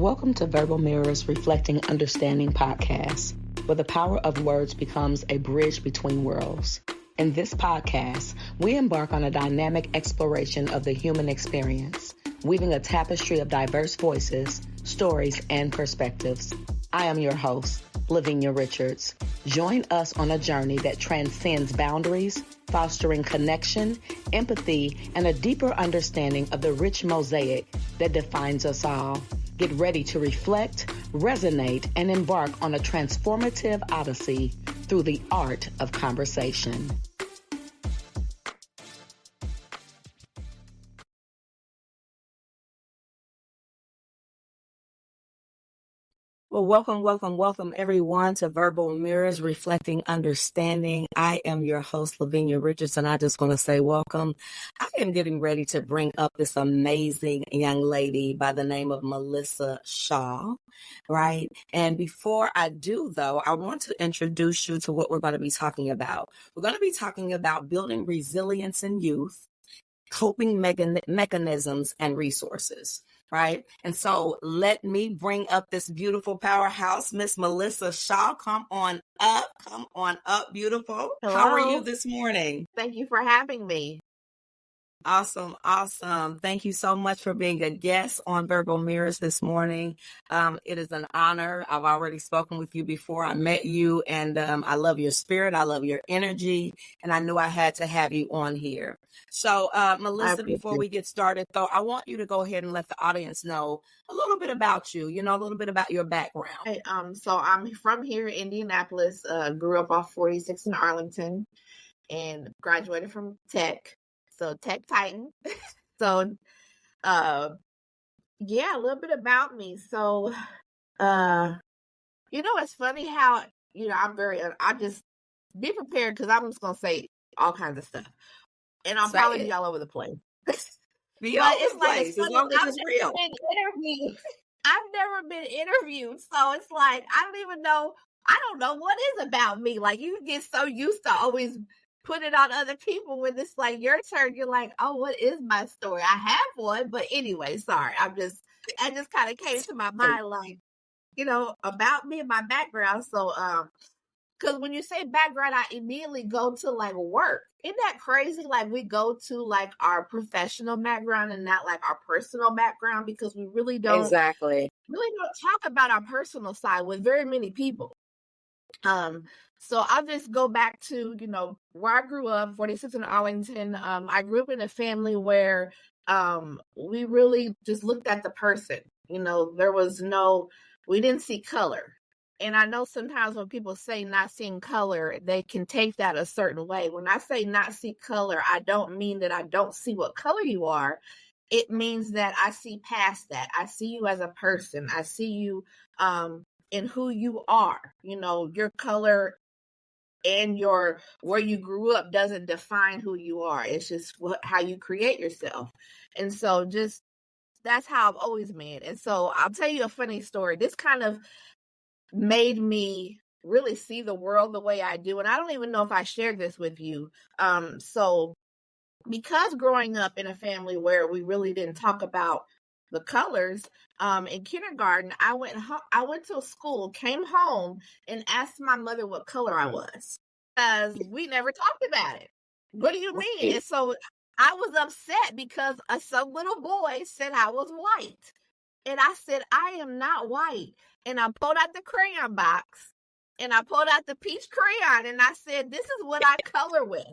Welcome to Verbal Mirrors Reflecting Understanding podcast, where the power of words becomes a bridge between worlds. In this podcast, we embark on a dynamic exploration of the human experience, weaving a tapestry of diverse voices, stories, and perspectives. I am your host, Lavinia Richards. Join us on a journey that transcends boundaries, fostering connection, empathy, and a deeper understanding of the rich mosaic that defines us all. Get ready to reflect, resonate, and embark on a transformative odyssey through the art of conversation. Well, welcome everyone to Verbal Mirrors Reflecting Understanding. I am your host, Lavinia Richards, and I just want to say welcome. I am getting ready to bring up this amazing young lady by the name of Melissa Shaw, right? And before I do, though, I want to introduce you to what we're going to be talking about. We're going to be talking about building resilience in youth, coping mechanisms, and resources. Right. And so let me bring up this beautiful powerhouse, Miss Melissa Shaw. Come on up, beautiful. Hello. How are you this morning? Thank you for having me. Awesome. Thank you so much for being a guest on Verbal Mirrors this morning. It is an honor. I've already spoken with you before I met you, and I love your spirit. I love your energy, and I knew I had to have you on here. So, Melissa, before we get started, though, I want you to go ahead and let the audience know a little bit about you, a little bit about your background. Hey, so I'm from here in Indianapolis, grew up off 46 in Arlington, and graduated from Tech. So Tech Titan. So, yeah, a little bit about me. So, it's funny how, I just be prepared because I'm just going to say all kinds of stuff. And I'll probably be all over the place. Be all over the place, as long as it's real. I've never been interviewed. So it's like, I don't know what is about me. Like, you get so used to always put it on other people when it's like your turn. You're like, oh, what is my story? I have one, but anyway, sorry. I just kind of came to my mind, like, about me and my background. So, because when you say background, I immediately go to like work. Isn't that crazy? Like, we go to like our professional background and not like our personal background, because we really don't talk about our personal side with very many people. So I'll just go back to, where I grew up, 46 in Arlington. I grew up in a family where we really just looked at the person. We didn't see color. And I know sometimes when people say not seeing color, they can take that a certain way. When I say not see color, I don't mean that I don't see what color you are. It means that I see past that. I see you as a person. I see you in who you are. Your color and where you grew up doesn't define who you are. It's just how you create yourself. And so that's how I've always been. And so I'll tell you a funny story. This kind of made me really see the world the way I do. And I don't even know if I shared this with you. So because growing up in a family where we really didn't talk about the colors, in kindergarten, I went to a school, came home, and asked my mother what color I was, because we never talked about it. What do you mean? And so I was upset because some little boy said I was white. And I said, I am not white. And I pulled out the crayon box, and I pulled out the peach crayon, and I said, this is what I color with.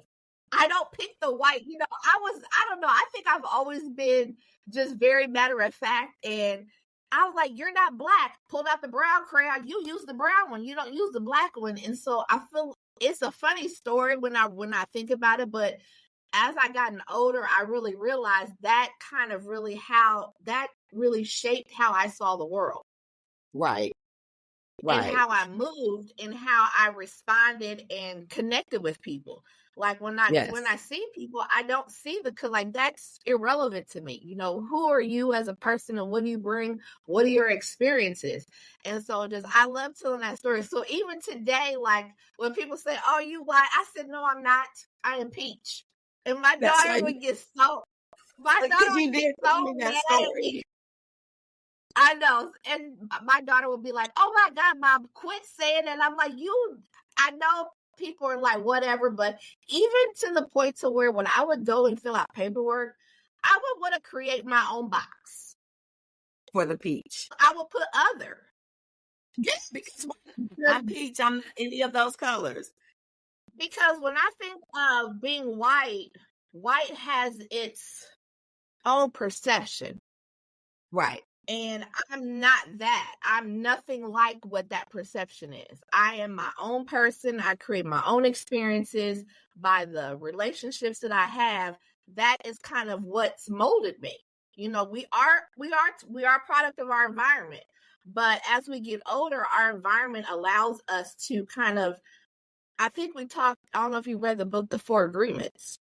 I don't pick the white. I don't know. I think I've always been just very matter of fact. And I was like, you're not black. Pulled out the brown crayon. You use the brown one. You don't use the black one. And so I feel it's a funny story when I think about it. But as I gotten older, I really realized that kind of really shaped how I saw the world. Right. And how I moved and how I responded and connected with people. Like when I see people, I don't see that's irrelevant to me. Who are you as a person, and what do you bring? What are your experiences? And so I love telling that story. So even today, like when people say, oh, you white? I said, no, I'm not. I am peach. And my daughter would get so mad at me. I know. And my daughter would be like, oh my God, Mom, quit saying it. I'm like, I know people are like, whatever, but even to the point to where when I would go and fill out paperwork, I would want to create my own box. For the peach. I would put other. Yes, because I'm peach, I'm not any of those colors. Because when I think of being white, white has its own perception. Right. And I'm not that. I'm nothing like what that perception is. I am my own person. I create my own experiences by the relationships that I have. That is kind of what's molded me. You know, we are a product of our environment. But as we get older, our environment allows us to kind of, I think we talked, I don't know if you read the book, The Four Agreements.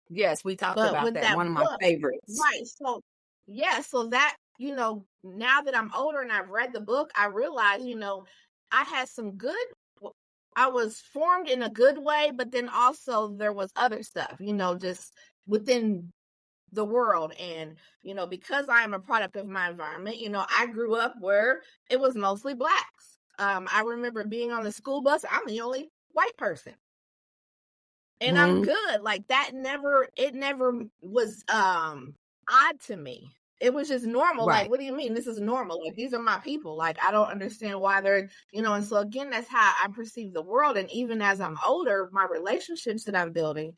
Yes, we talked But about with that. that One of my book, favorites. right. So, yeah, so that, you know, now that I'm older and I've read the book, I realize, you know, I had some good, I was formed in a good way, but then also there was other stuff, you know, just within the world. And, you know, because I am a product of my environment, you know, I grew up where it was mostly blacks. I remember being on the school bus, I'm the only white person. And I'm good. Like that it never was odd to me. It was just normal. Right. Like, what do you mean? This is normal. Like, these are my people. Like, I don't understand why they're, you know, and so again, that's how I perceive the world. And even as I'm older, my relationships that I'm building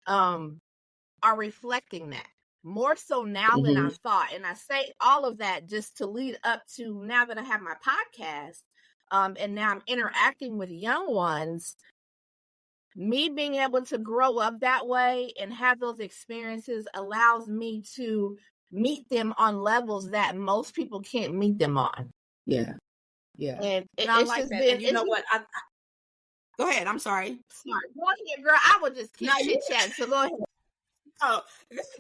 are reflecting that more so now than I thought. And I say all of that just to lead up to now that I have my podcast, and now I'm interacting with young ones. Me being able to grow up that way and have those experiences allows me to meet them on levels that most people can't meet them on. Yeah. Yeah. And I it's like just that. been, And you know what? Go ahead. I'm sorry. Sorry. Go ahead, girl. I would just keep chit-chatting, so go ahead. Oh,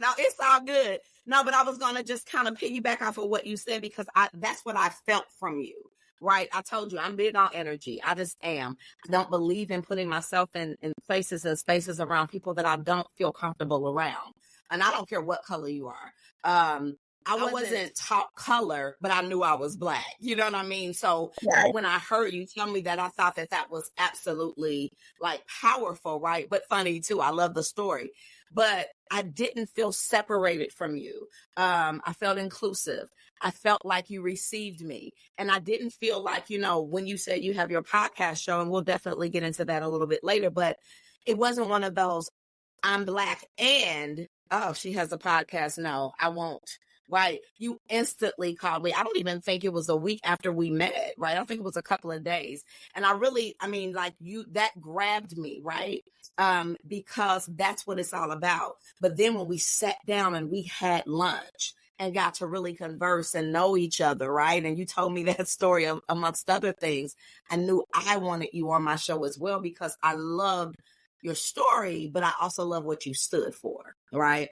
no, it's all good. No, but I was going to just kind of piggyback off of what you said because that's what I felt from you. Right. I told you I'm big on energy. I just am. I don't believe in putting myself in places and spaces around people that I don't feel comfortable around. And I don't care what color you are. I wasn't taught color, but I knew I was black. You know what I mean? So when I heard you tell me that, I thought that was absolutely like powerful, right? But funny too. I love the story. But I didn't feel separated from you. I felt inclusive. I felt like you received me. And I didn't feel like, you know, when you said you have your podcast show, and we'll definitely get into that a little bit later, but it wasn't one of those, I'm black and, oh, she has a podcast. No, I won't. Right. You instantly called me. I don't even think it was a week after we met. Right. I don't think it was a couple of days. And that grabbed me. Right. Because that's what it's all about. But then when we sat down and we had lunch and got to really converse and know each other. Right. And you told me that story amongst other things. I knew I wanted you on my show as well because I loved your story, but I also love what you stood for. Right.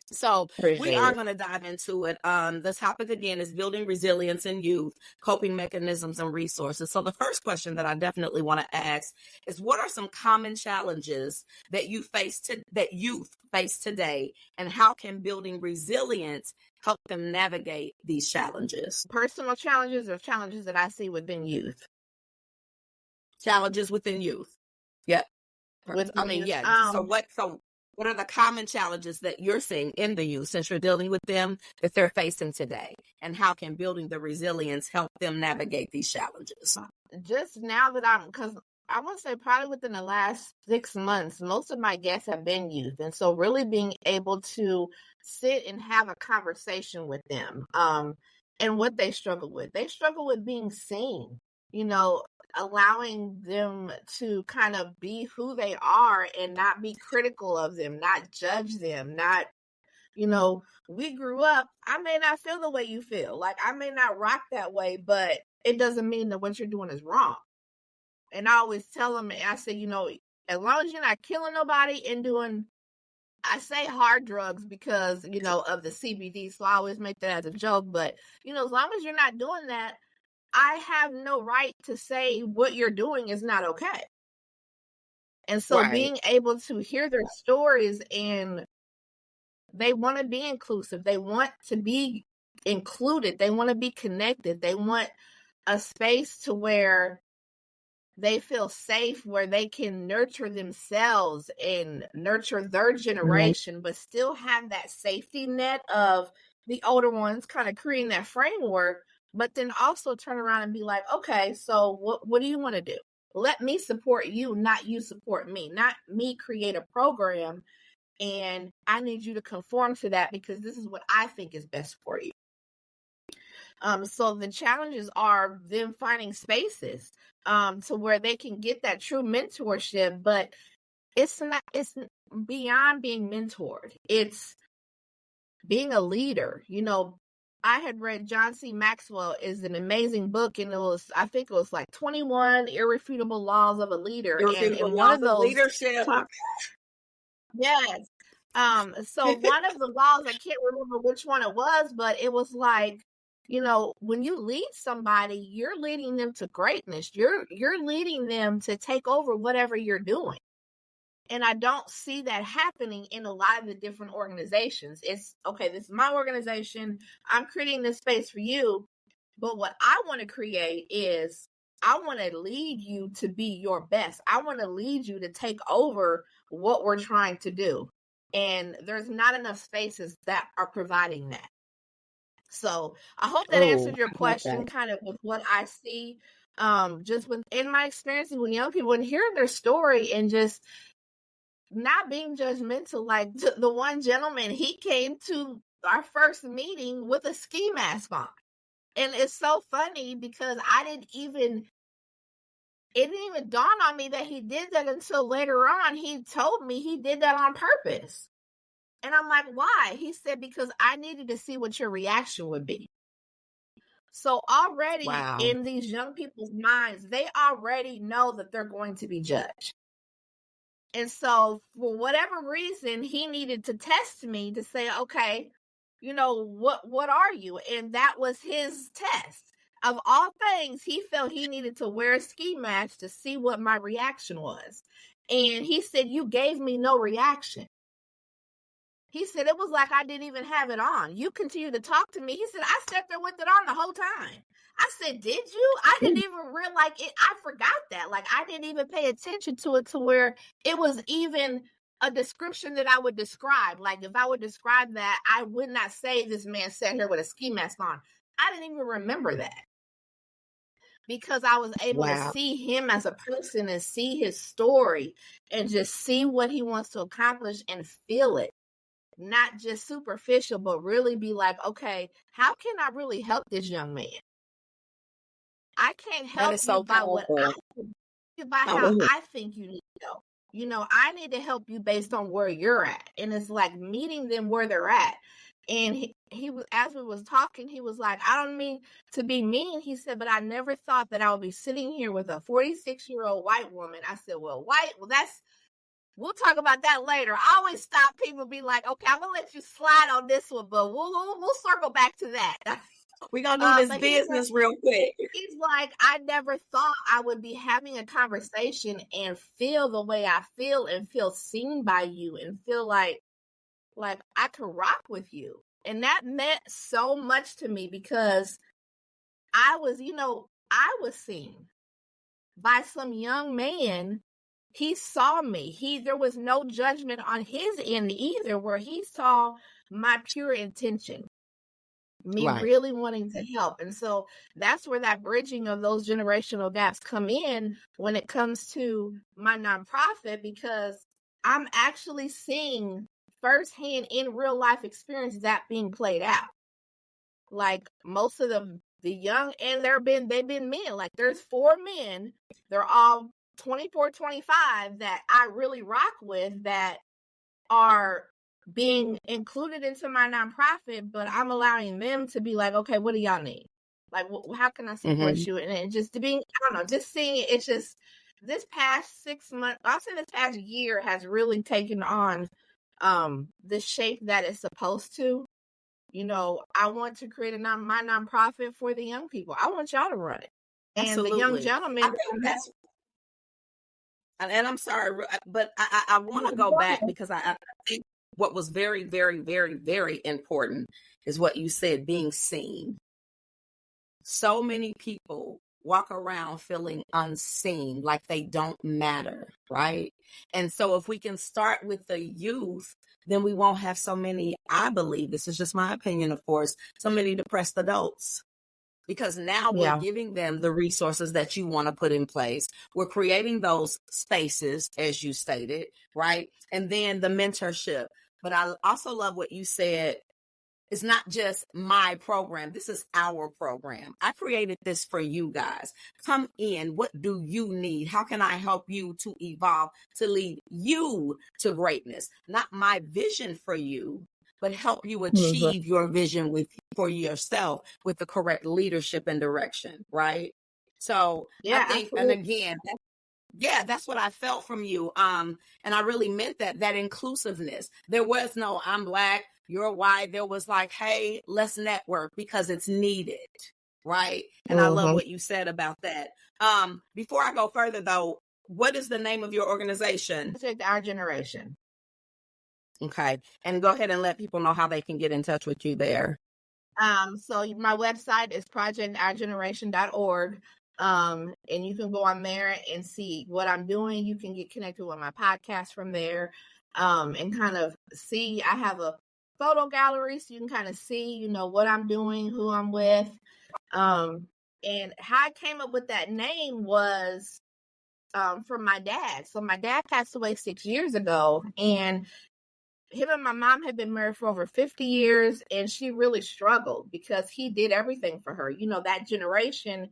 So we are going to dive into it. The topic again is building resilience in youth, coping mechanisms and resources. So the first question that I definitely want to ask is, what are some common challenges that youth face today, and how can building resilience help them navigate these challenges? Personal challenges or challenges that I see within youth? Challenges within youth. Yep. What are the common challenges that you're seeing in the youth since you're dealing with them that they're facing today? And how can building the resilience help them navigate these challenges? Just now that because I want to say probably within the last 6 months, most of my guests have been youth. And so really being able to sit and have a conversation with them and what they struggle with. They struggle with being seen, you know, allowing them to kind of be who they are and not be critical of them, not judge them, not, you know, we grew up, I may not feel the way you feel. Like I may not rock that way, but it doesn't mean that what you're doing is wrong. And I always tell them, I say, you know, as long as you're not killing nobody and doing, I say hard drugs because, you know, of the CBD. So I always make that as a joke. But, you know, as long as you're not doing that, I have no right to say what you're doing is not okay. And so being able to hear their stories, and they want to be inclusive. They want to be included. They want to be connected. They want a space to where they feel safe, where they can nurture themselves and nurture their generation, but still have that safety net of the older ones kind of creating that framework, but then also turn around and be like, okay, so what do you want to do? Let me support you, not you support me, not me create a program. And I need you to conform to that because this is what I think is best for you. So the challenges are them finding spaces to where they can get that true mentorship, but it's beyond being mentored. It's being a leader. I had read John C. Maxwell is an amazing book, and I think it was like 21 Irrefutable Laws of a Leader. Irrefutable and Laws one of those leadership. Yes. So one of the laws, I can't remember which one it was, but it was like, when you lead somebody, you're leading them to greatness. You're leading them to take over whatever you're doing. And I don't see that happening in a lot of the different organizations. It's okay, this is my organization. I'm creating this space for you. But what I want to create is I want to lead you to be your best. I want to lead you to take over what we're trying to do. And there's not enough spaces that are providing that. So I hope that answered your question, kind of with what I see, just in my experiences with young people and hearing their story and just not being judgmental. Like the one gentleman, he came to our first meeting with a ski mask on. And it's so funny because it didn't even dawn on me that he did that until later on. He told me he did that on purpose. And I'm like, why? He said, because I needed to see what your reaction would be. So already in these young people's minds, they already know that they're going to be judged. And so for whatever reason, he needed to test me to say, okay, what are you? And that was his test. Of all things, he felt he needed to wear a ski mask to see what my reaction was. And he said, you gave me no reaction. He said, it was like I didn't even have it on. You continue to talk to me. He said, I sat there with it on the whole time. I said, did you? I didn't even realize it. I forgot that. Like, I didn't even pay attention to it to where it was even a description that I would describe. Like, if I would describe that, I would not say this man sat here with a ski mask on. I didn't even remember that. Because I was able to see him as a person and see his story and just see what he wants to accomplish and feel it. Not just superficial, but really be like, okay, how can I really help this young man? I can't help you by how I think you need help. I need to help you based on where you're at. And it's like meeting them where they're at. And he was, as we was talking, he was like, I don't mean to be mean. He said, but I never thought that I would be sitting here with a 46-year-old white woman. I said, we'll talk about that later. I always stop people, be like, okay, I'm going to let you slide on this one, but we'll circle back to that. We're going to do this business real quick. He's like, I never thought I would be having a conversation and feel the way I feel and feel seen by you and feel like I could rock with you. And that meant so much to me because I was seen by some young man. He saw me. There was no judgment on his end either, where he saw my pure intention, me really wanting to help. And so that's where that bridging of those generational gaps come in when it comes to my nonprofit, because I'm actually seeing firsthand in real life experience that being played out. Like most of the young, and they've been men. Like there's 4 men. They're all 24, 25 that I really rock with that are being included into my nonprofit, but I'm allowing them to be like, okay, what do y'all need? Like, how can I support you? And just to being, I don't know, just seeing it, it's just this past 6 months, I'll say this past year has really taken on the shape that it's supposed to. I want to create my nonprofit for the young people. I want y'all to run it. And Absolutely. the young gentleman, and I'm sorry, but I want to go back because I think what was very, very, very, very important is what you said, being seen. So many people walk around feeling unseen, like they don't matter, right? And so if we can start with the youth, then we won't have so many, I believe, this is just my opinion, of course, so many depressed adults. Because now we're giving them the resources that you want to put in place. We're creating those spaces, as you stated, right? And then the mentorship. But I also love what you said. It's not just my program. This is our program. I created this for you guys. Come in. What do you need? How can I help you to evolve, to lead you to greatness? Not my vision for you, but help you achieve your vision for yourself with the correct leadership and direction, right? So I think, absolutely. And again, that's what I felt from you. And I really meant that inclusiveness. There was no, I'm Black, you're white. There was like, hey, let's network because it's needed, right? And I love what you said about that. Before I go further, though, what is the name of your organization? Project Our Generation. Okay. And go ahead and let people know how they can get in touch with you there. So my website is projectourgeneration.org. And you can go on there and see what I'm doing. You can get connected with my podcast from there, and kind of see, I have a photo gallery, so you can kind of see, what I'm doing, who I'm with. And how I came up with that name was, from my dad. So my dad passed away 6 years ago, and him and my mom had been married for over 50 years, and she really struggled because he did everything for her. That generation,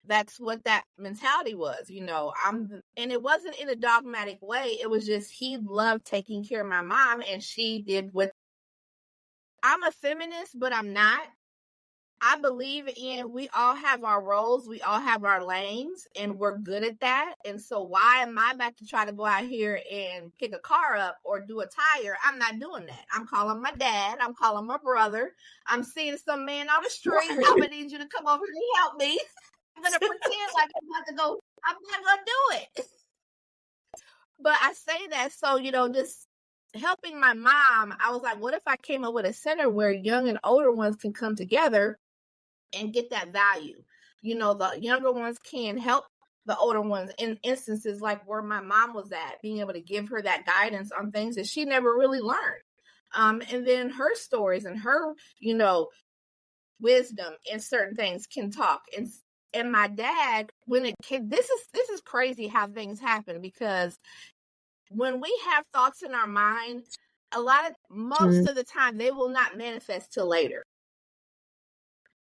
that's what that mentality was, and it wasn't in a dogmatic way. It was just, he loved taking care of my mom, and she did what. I'm a feminist, but I'm not. I believe in, we all have our roles, we all have our lanes, and we're good at that. And so why am I about to try to go out here and pick a car up or do a tire? I'm not doing that. I'm calling my dad. I'm calling my brother. I'm seeing some man on the street. I'm going to need you to come over here and help me. I'm going to pretend like I'm about to go. I'm not going to do it. But I say that so, just helping my mom, I was like, what if I came up with a center where young and older ones can come together and get that value? The younger ones can help the older ones in instances like where my mom was at, being able to give her that guidance on things that she never really learned. And then her stories and her, wisdom in certain things can talk. And my dad, when it came, this is crazy how things happen, because when we have thoughts in our mind, most of the time they will not manifest till later.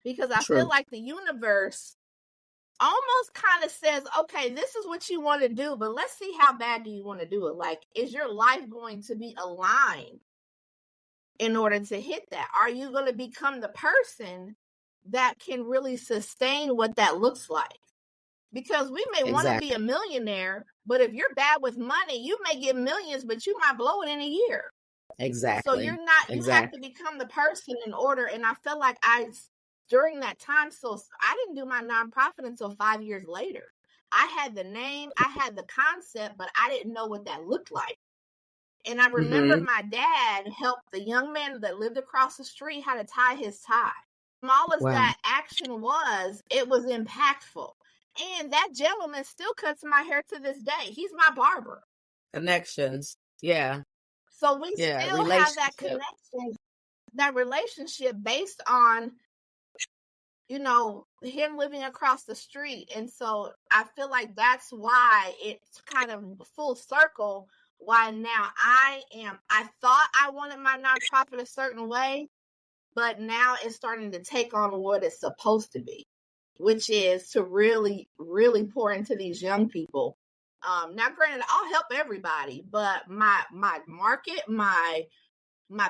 Because I feel like the universe almost kind of says, okay, this is what you want to do, but let's see how bad do you want to do it? Like, is your life going to be aligned in order to hit that? Are you going to become the person that can really sustain what that looks like? Because we may want to be a millionaire, but if you're bad with money, you may get millions, but you might blow it in a year. Exactly. So you're not, you have to become the person in order. And I feel like during that time, so I didn't do my nonprofit until 5 years later. I had the name, I had the concept, but I didn't know what that looked like. And I remember my dad helped the young man that lived across the street how to tie his tie. Small as that action was, it was impactful. And that gentleman still cuts my hair to this day. He's my barber. Connections. Yeah. So we still have that connection, that relationship based on, him living across the street. And so I feel like that's why it's kind of full circle, why now I thought I wanted my nonprofit a certain way, but now it's starting to take on what it's supposed to be, which is to really, really pour into these young people. Now, granted, I'll help everybody, but my market, my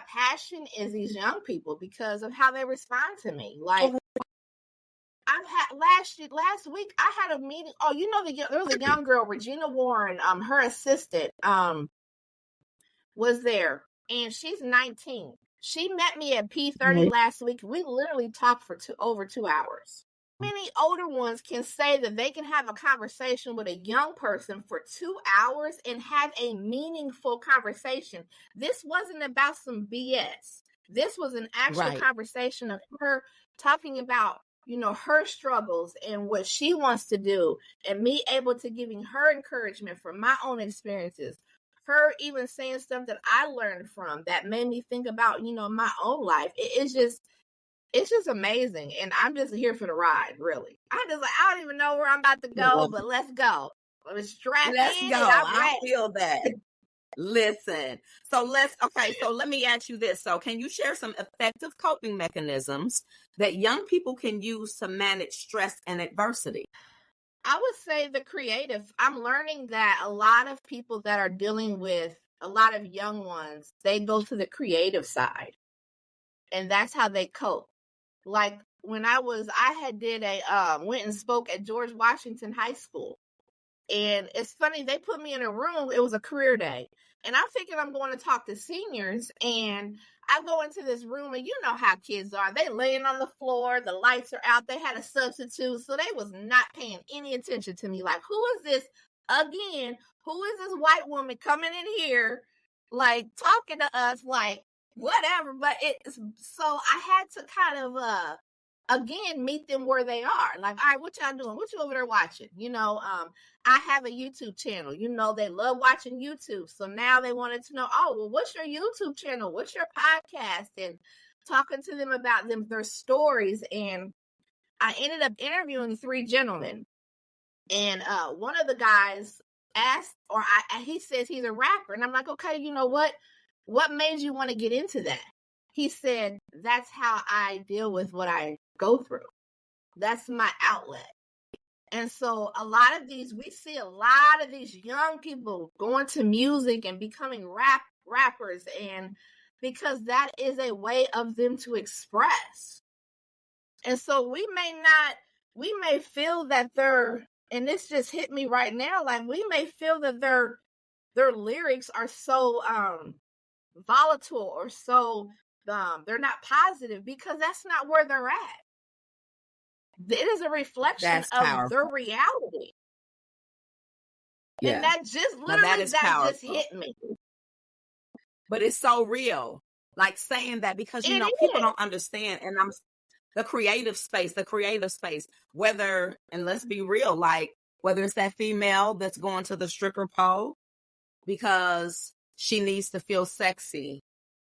passion is these young people because of how they respond to me. Like, I've had last week, I had a meeting. Oh, there was a young girl, Regina Warren, her assistant, was there, and she's 19. She met me at P30 last week. We literally talked for over 2 hours. many older ones can say that they can have a conversation with a young person for 2 hours and have a meaningful conversation? This wasn't about some BS. This was an actual Right. conversation of her talking about, her struggles and what she wants to do, and me able to giving her encouragement from my own experiences. Her even saying stuff that I learned from that made me think about, my own life. It's just amazing. And I'm just here for the ride, really. I'm just like, I don't even know where I'm about to go, but let's go. Let's strap Let's in go. and I'm I ready. feel that. Listen. So let me ask you this. So can you share some effective coping mechanisms that young people can use to manage stress and adversity? I would say the creative. I'm learning that a lot of people that are dealing with a lot of young ones, they go to the creative side. And that's how they cope. Like when I had did went and spoke at George Washington High School. And it's funny, they put me in a room, it was a career day. And I'm thinking I'm going to talk to seniors, and I go into this room, and you know how kids are. They laying on the floor, the lights are out, they had a substitute, so they was not paying any attention to me. Like, who is this again? Who is this white woman coming in here, like talking to us, like whatever? But it's so I had to kind of again meet them where they are. Like, all right, what y'all doing? What you over there watching? I have a YouTube channel. They love watching YouTube. So now they wanted to know, oh, well, what's your YouTube channel? What's your podcast? And talking to them about their stories. And I ended up interviewing 3 gentlemen. And one of the guys asked, he says he's a rapper. And I'm like, okay, you know what? What made you want to get into that? He said, that's how I deal with what I go through. That's my outlet. And so we see a lot of these young people going to music and becoming rappers, and because that is a way of them to express. And so we may feel that and this just hit me right now, like we may feel that their lyrics are so volatile or so they're not positive, because that's not where they're at. It is a reflection of their reality. Yeah. And that just literally just hit me. But it's so real. Like saying that, because people don't understand. And the creative space, whether, and let's be real, like whether it's that female that's going to the stripper pole because she needs to feel sexy,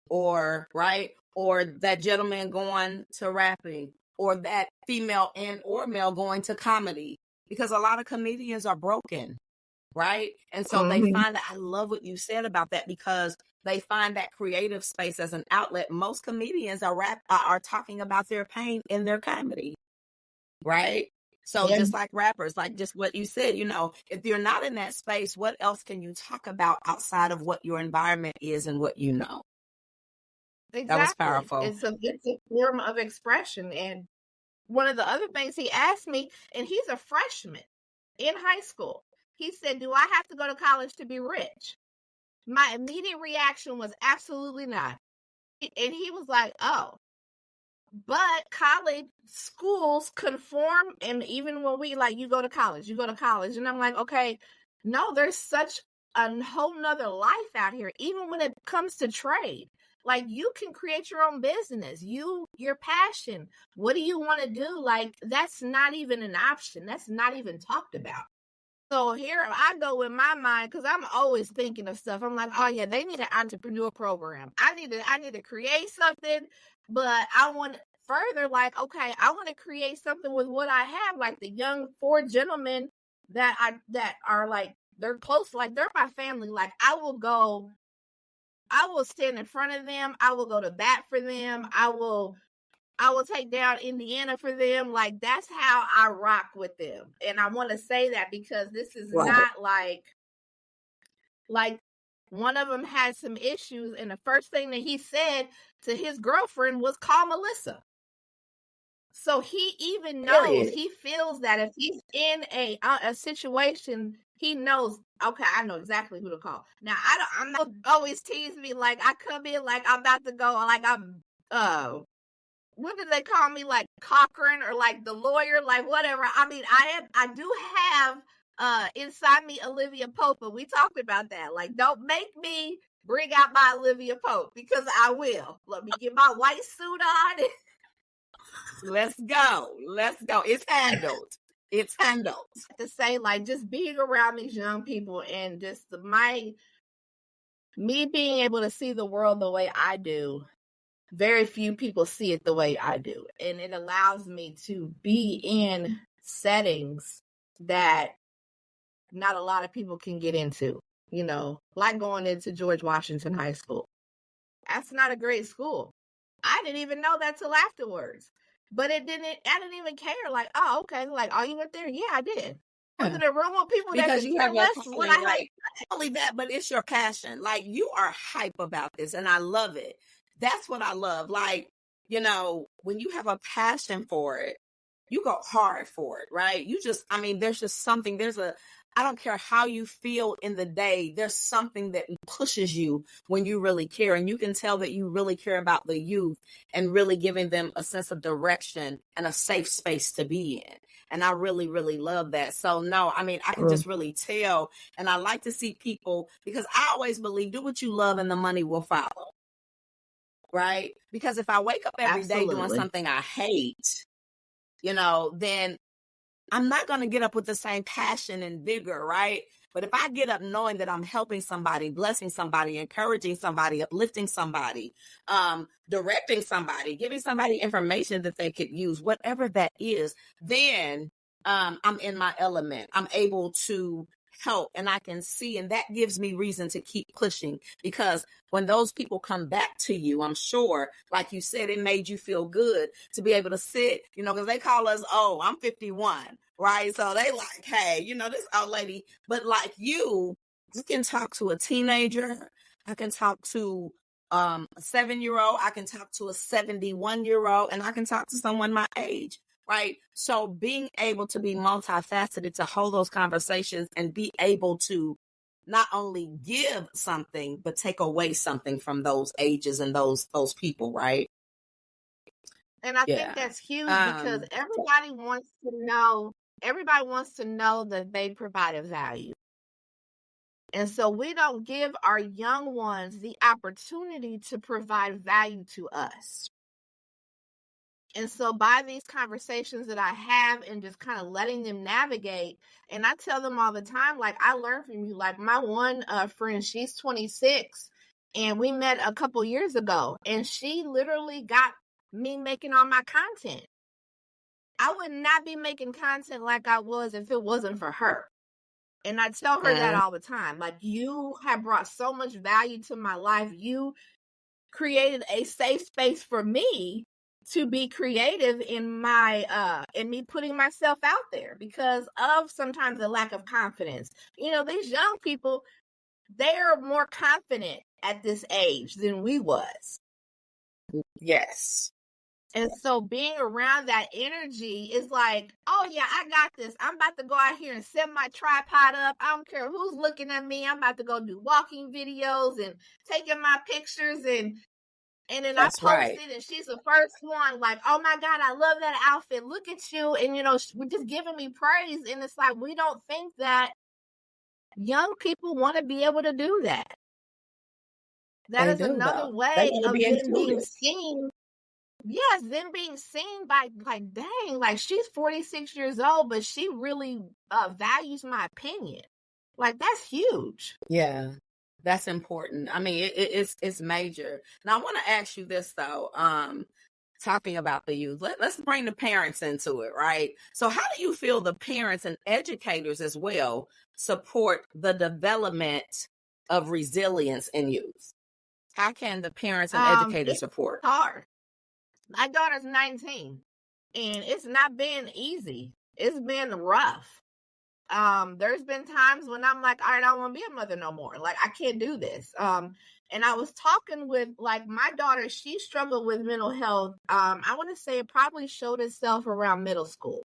or that gentleman going to rapping, or that female and or male going to comedy, because a lot of comedians are broken, right? And so they find that, I love what you said about that, because they find that creative space as an outlet. Most comedians are talking about their pain in their comedy, right? So just like rappers, like just what you said, if you're not in that space, what else can you talk about outside of what your environment is and what you know? Exactly. That was powerful. It's a form of expression. And one of the other things he asked me, and he's a freshman in high school, he said, do I have to go to college to be rich? My immediate reaction was absolutely not. And he was like, oh, but college schools conform. And even when we you go to college. And I'm like, okay, no, there's such a whole nother life out here. Even when it comes to trade, like you can create your own business, your passion. What do you want to do? Like, that's not even an option. That's not even talked about. So here I go with my mind, because I'm always thinking of stuff. I'm like, oh yeah, they need an entrepreneur program. I need to create something, but I want further, like, okay, I want to create something with what I have, like the young 4 gentlemen that are like, they're close, like they're my family. Like I will stand in front of them. I will go to bat for them. I will take down Indiana for them. Like, that's how I rock with them. And I want to say that because this is not like one of them had some issues. And the first thing that he said to his girlfriend was, call Melissa. So he even knows, he feels that if he's in a situation, he knows, okay, I know exactly who to call. Now, I'm not always tease me. Like, I come in like I'm about to go, like I'm, what did they call me? Like Cochran or like the lawyer, like whatever. I mean, I do have inside me Olivia Pope, but we talked about that. Like, don't make me bring out my Olivia Pope, because I will. Let me get my white suit on. Let's go. Let's go. It's handled. It's handled. To say, like, just being around these young people and just me being able to see the world the way I do, very few people see it the way I do. And it allows me to be in settings that not a lot of people can get into, you know, like going into George Washington High School. That's not a great school. I didn't even know that till afterwards. But I didn't even care. Like, oh, okay. Like, oh, you went there? Yeah, I did. Was it a room with people because that you care have less? a What passion, I like, not only that, but it's your passion. Like, you are hype about this, and I love it. That's what I love. Like, you know, when you have a passion for it, you go hard for it, right? You just, I mean, there's just something, I don't care how you feel in the day, there's something that pushes you when you really care. And you can tell that you really care about the youth and really giving them a sense of direction and a safe space to be in. And I really, really love that. So no, I mean, I can just really tell. And I like to see people, because I always believe, do what you love and the money will follow. Right? Because if I wake up every day doing something I hate, you know, then I'm not going to get up with the same passion and vigor, right? But if I get up knowing that I'm helping somebody, blessing somebody, encouraging somebody, uplifting somebody, directing somebody, giving somebody information that they could use, whatever that is, then I'm in my element. I'm able to help, and I can see, and that gives me reason to keep pushing, because when those people come back to you, I'm sure, like you said, it made you feel good to be able to sit, you know, because they call us, oh, I'm 51, right? So they like, hey, you know, this old lady, but like you can talk to a teenager. I can talk to a 7-year-old. I can talk to a 71-year-old, and I can talk to someone my age. Right. So being able to be multifaceted, to hold those conversations and be able to not only give something, but take away something from those ages and those people. Right. And I think that's huge, because everybody wants to know that they provide a value. And so we don't give our young ones the opportunity to provide value to us. And so by these conversations that I have and just kind of letting them navigate, and I tell them all the time, like, I learned from you. Like, my one friend, she's 26, and we met a couple years ago, and she literally got me making all my content. I would not be making content like I was if it wasn't for her. And I tell her that all the time. Like, you have brought so much value to my life. You created a safe space for me to be creative in my in me putting myself out there, because of sometimes the lack of confidence. You know, these young people, they're more confident at this age than we was. Yes. And so being around that energy is like, oh yeah, I got this. I'm about to go out here and set my tripod up. I don't care who's looking at me. I'm about to go do walking videos and taking my pictures, and then That's I posted, and she's the first one, like, oh my God, I love that outfit. Look at you. And, you know, we're just giving me praise. And it's like, we don't think that young people want to be able to do that. That is another way of them being seen. Yes, them being seen by, like, dang, like, she's 46 years old, but she really values my opinion. Like, that's huge. Yeah. That's important. I mean, it's major. Now, I want to ask you this, though. Talking about the youth, let's bring the parents into it, right? So how do you feel the parents and educators as well support the development of resilience in youth? How can the parents and educators support? It's hard. My daughter's 19, and it's not been easy. It's been rough. There's been times when I'm like, all right, I don't want to be a mother no more. Like, I can't do this. And I was talking with, like, my daughter, she struggled with mental health. I want to say it probably showed itself around middle school.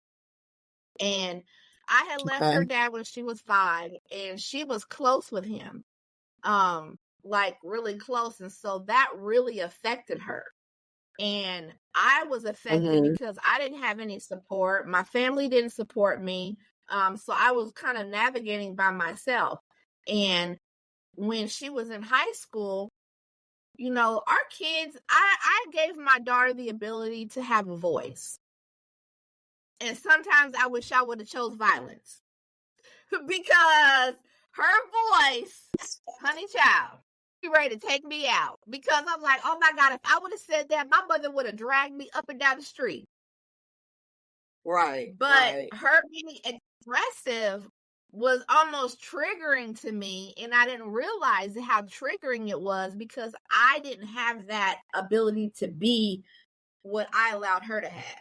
And I had left her dad when she was 5, and she was close with him. Like, really close. And so that really affected her. And I was affected Mhm. because I didn't have any support. My family didn't support me. So I was kind of navigating by myself. And when she was in high school, you know, our kids, I gave my daughter the ability to have a voice. And sometimes I wish I would have chose violence because her voice, honey child, be ready to take me out. Because I'm like, oh my God, if I would have said that, my mother would have dragged me up and down the street. Right. But Right. her being expressive was almost triggering to me, and I didn't realize how triggering it was because I didn't have that ability to be what I allowed her to have.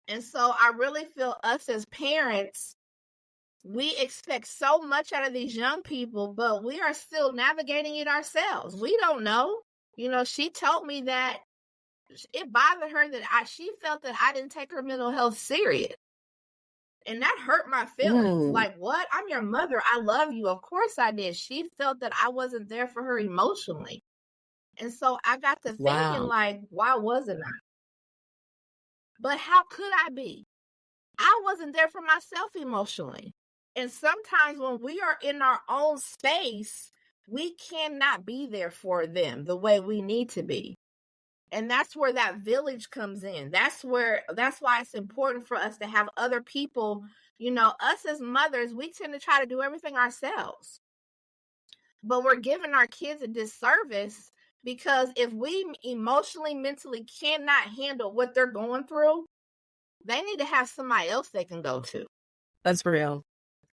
And so I really feel us as parents, we expect so much out of these young people, but we are still navigating it ourselves. We don't know. You know, she told me that it bothered her that she felt that I didn't take her mental health serious. And that hurt my feelings. Mm. Like, what? I'm your mother. I love you. Of course I did. She felt that I wasn't there for her emotionally. And so I got to thinking, Wow. like, why wasn't I? But how could I be? I wasn't there for myself emotionally. And sometimes when we are in our own space, we cannot be there for them the way we need to be. And that's where that village comes in. That's why it's important for us to have other people. You know, us as mothers, we tend to try to do everything ourselves. But we're giving our kids a disservice because if we emotionally, mentally cannot handle what they're going through, they need to have somebody else they can go to. That's real.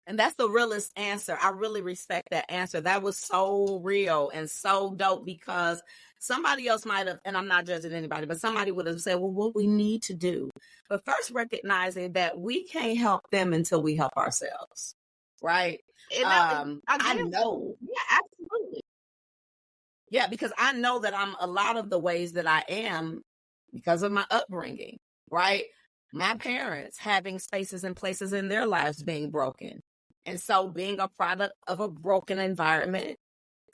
And that's the realest answer. I really respect that answer. That was so real and so dope because somebody else might have, and I'm not judging anybody, but somebody would have said, well, what we need to do. But first recognizing that we can't help them until we help ourselves. Right? I know. Yeah, absolutely. Yeah, because I know that I'm a lot of the ways that I am because of my upbringing, right? My parents having spaces and places in their lives being broken. And so being a product of a broken environment,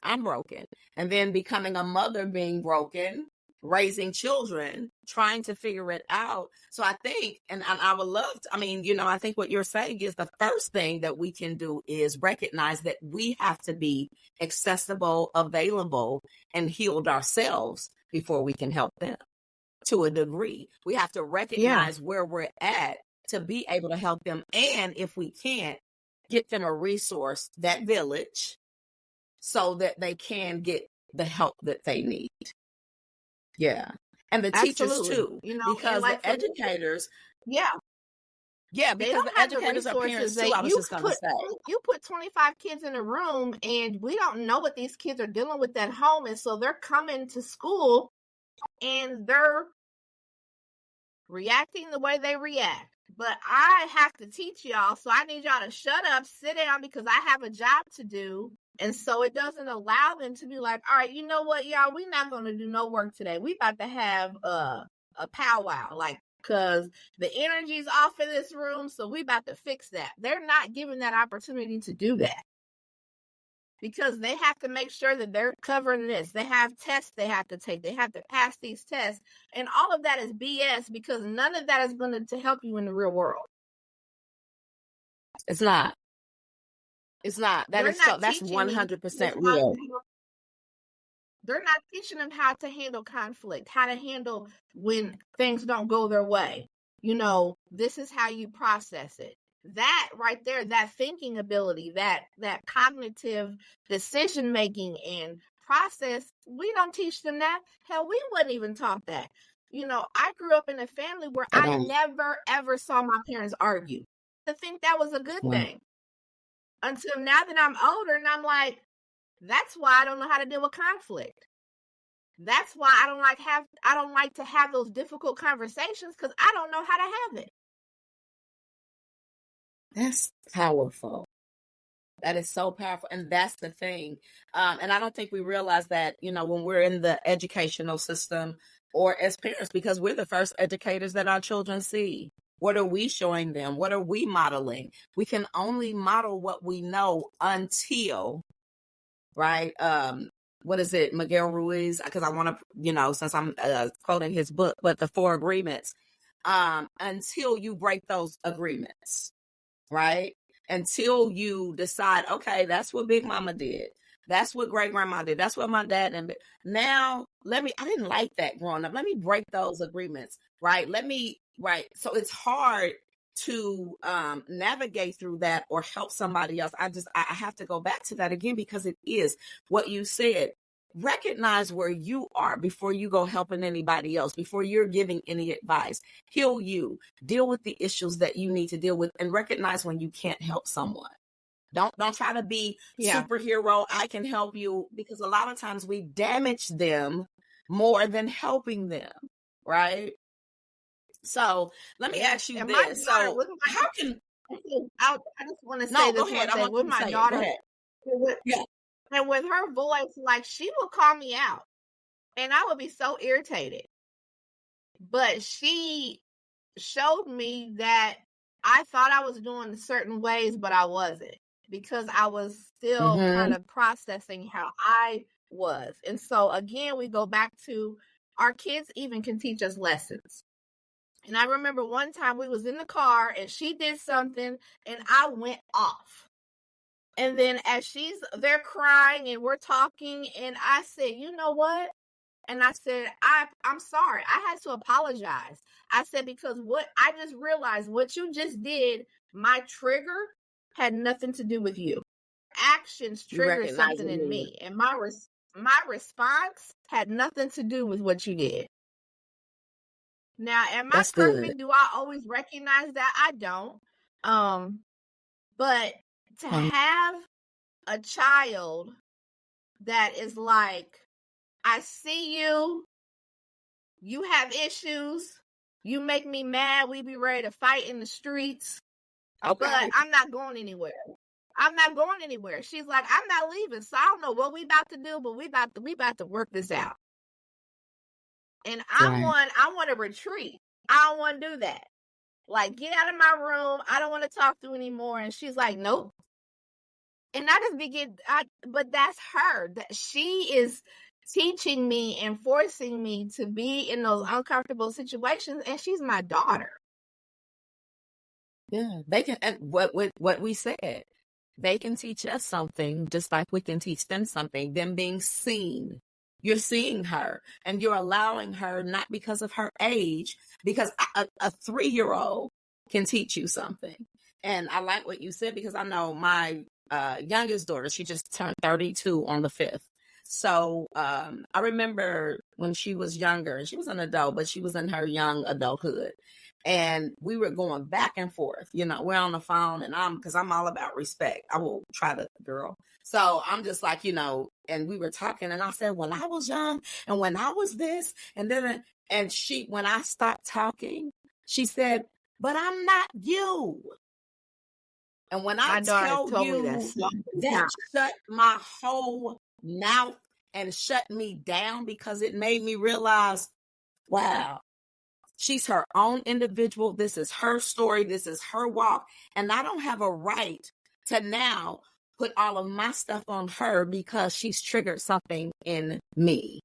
I'm broken. And then becoming a mother being broken, raising children, trying to figure it out. So I think, and I would love to, I think what you're saying is the first thing that we can do is recognize that we have to be accessible, available, and healed ourselves before we can help them to a degree. We have to recognize where we're at to be able to help them. And if we can't, get them a resource, that village, so that they can get the help that they need. Yeah. And the teachers too, because the educators. Yeah. Yeah, because the educators are parents too. I was just going to say. You put 25 kids in a room and we don't know what these kids are dealing with at home. And so they're coming to school and they're reacting the way they react. But I have to teach y'all, so I need y'all to shut up, sit down, because I have a job to do. And so it doesn't allow them to be like, all right, you know what, y'all, we're not going to do no work today. We about to have a powwow, like, because the energy's off in this room, so we about to fix that. They're not given that opportunity to do that. Because they have to make sure that they're covering this. They have tests they have to take. They have to pass these tests. And all of that is BS because none of that is going to help you in the real world. It's not. It's not. That's 100% real. They're not teaching them how to handle conflict, how to handle when things don't go their way. You know, this is how you process it. That right there, that thinking ability, that cognitive decision making and process, we don't teach them that. Hell, we wouldn't even taught that. You know, I grew up in a family where I never ever saw my parents argue. I think that was a good thing. Until now that I'm older and I'm like, that's why I don't know how to deal with conflict. That's why I don't like to have those difficult conversations because I don't know how to have it. That's powerful. That is so powerful. And that's the thing. And I don't think we realize that, when we're in the educational system or as parents, because we're the first educators that our children see. What are we showing them? What are we modeling? We can only model what we know until, right? what is it, Miguel Ruiz, because I want to, since I'm quoting his book, but the 4 agreements, until you break those agreements, right? Until you decide, okay, that's what Big Mama did. That's what great grandma did. That's what my dad and now I didn't like that growing up. Let me break those agreements, right? Right. So it's hard to navigate through that or help somebody else. I have to go back to that again, because it is what you said. Recognize where you are before you go helping anybody else, before you're giving any advice. Heal you, deal with the issues that you need to deal with, and recognize when you can't help someone. Don't try to be superhero. I can help you, because a lot of times we damage them more than helping them, right? So let me ask you this. So how can I just want to say this one thing with my daughter. Yeah. And with her voice, like, she would call me out and I would be so irritated. But she showed me that I thought I was doing certain ways, but I wasn't, because I was still kind of processing how I was. And so again, we go back to our kids even can teach us lessons. And I remember one time we was in the car and she did something and I went off. And then as they're crying and we're talking, and I said, you know what? And I said, I'm sorry. I had to apologize. I said, because what I just realized, what you just did, my trigger had nothing to do with you. Actions triggered something in me. And my response had nothing to do with what you did. Now, am I perfect? Do I always recognize that? I don't. But to have a child that is like, I see you, you have issues, you make me mad, we be ready to fight in the streets, but I'm not going anywhere. I'm not going anywhere. She's like, I'm not leaving, so I don't know what we about to do, but we about to work this out. And I want to retreat. I don't want to do that. Like, get out of my room. I don't want to talk to you anymore. And she's like, nope. And I just but that's her. That she is teaching me and forcing me to be in those uncomfortable situations. And she's my daughter. Yeah, they can. And what we said, they can teach us something just like we can teach them something. Them being seen. You're seeing her and you're allowing her, not because of her age, because a 3-year-old can teach you something. And I like what you said, because I know my youngest daughter, she just turned 32 on the 5th. So I remember when she was younger, and she was an adult, but she was in her young adulthood. And we were going back and forth, we're on the phone, and because I'm all about respect. I will try to, girl. So I'm just like, and we were talking, and I said, when I was young and when I was this, and then, and when I stopped talking, she said, but I'm not you. And when I tell you that shut my whole mouth and shut me down, because it made me realize, wow, she's her own individual. This is her story. This is her walk. And I don't have a right to now put all of my stuff on her because she's triggered something in me.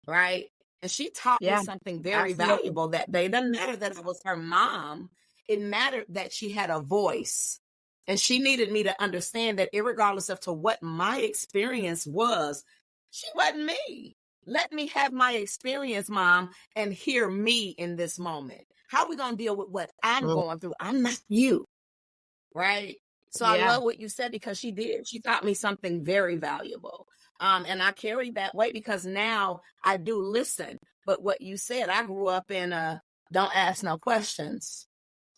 Right? And she taught me something very valuable that day. It doesn't matter that I was her mom. It mattered that she had a voice. And she needed me to understand that irregardless of to what my experience was, she wasn't me. Let me have my experience, Mom, and hear me in this moment. How are we going to deal with what I'm going through? I'm not you. Right? So I love what you said, because she did. She taught me something very valuable. And I carry that weight, because now I do listen. But what you said, I grew up in don't ask no questions.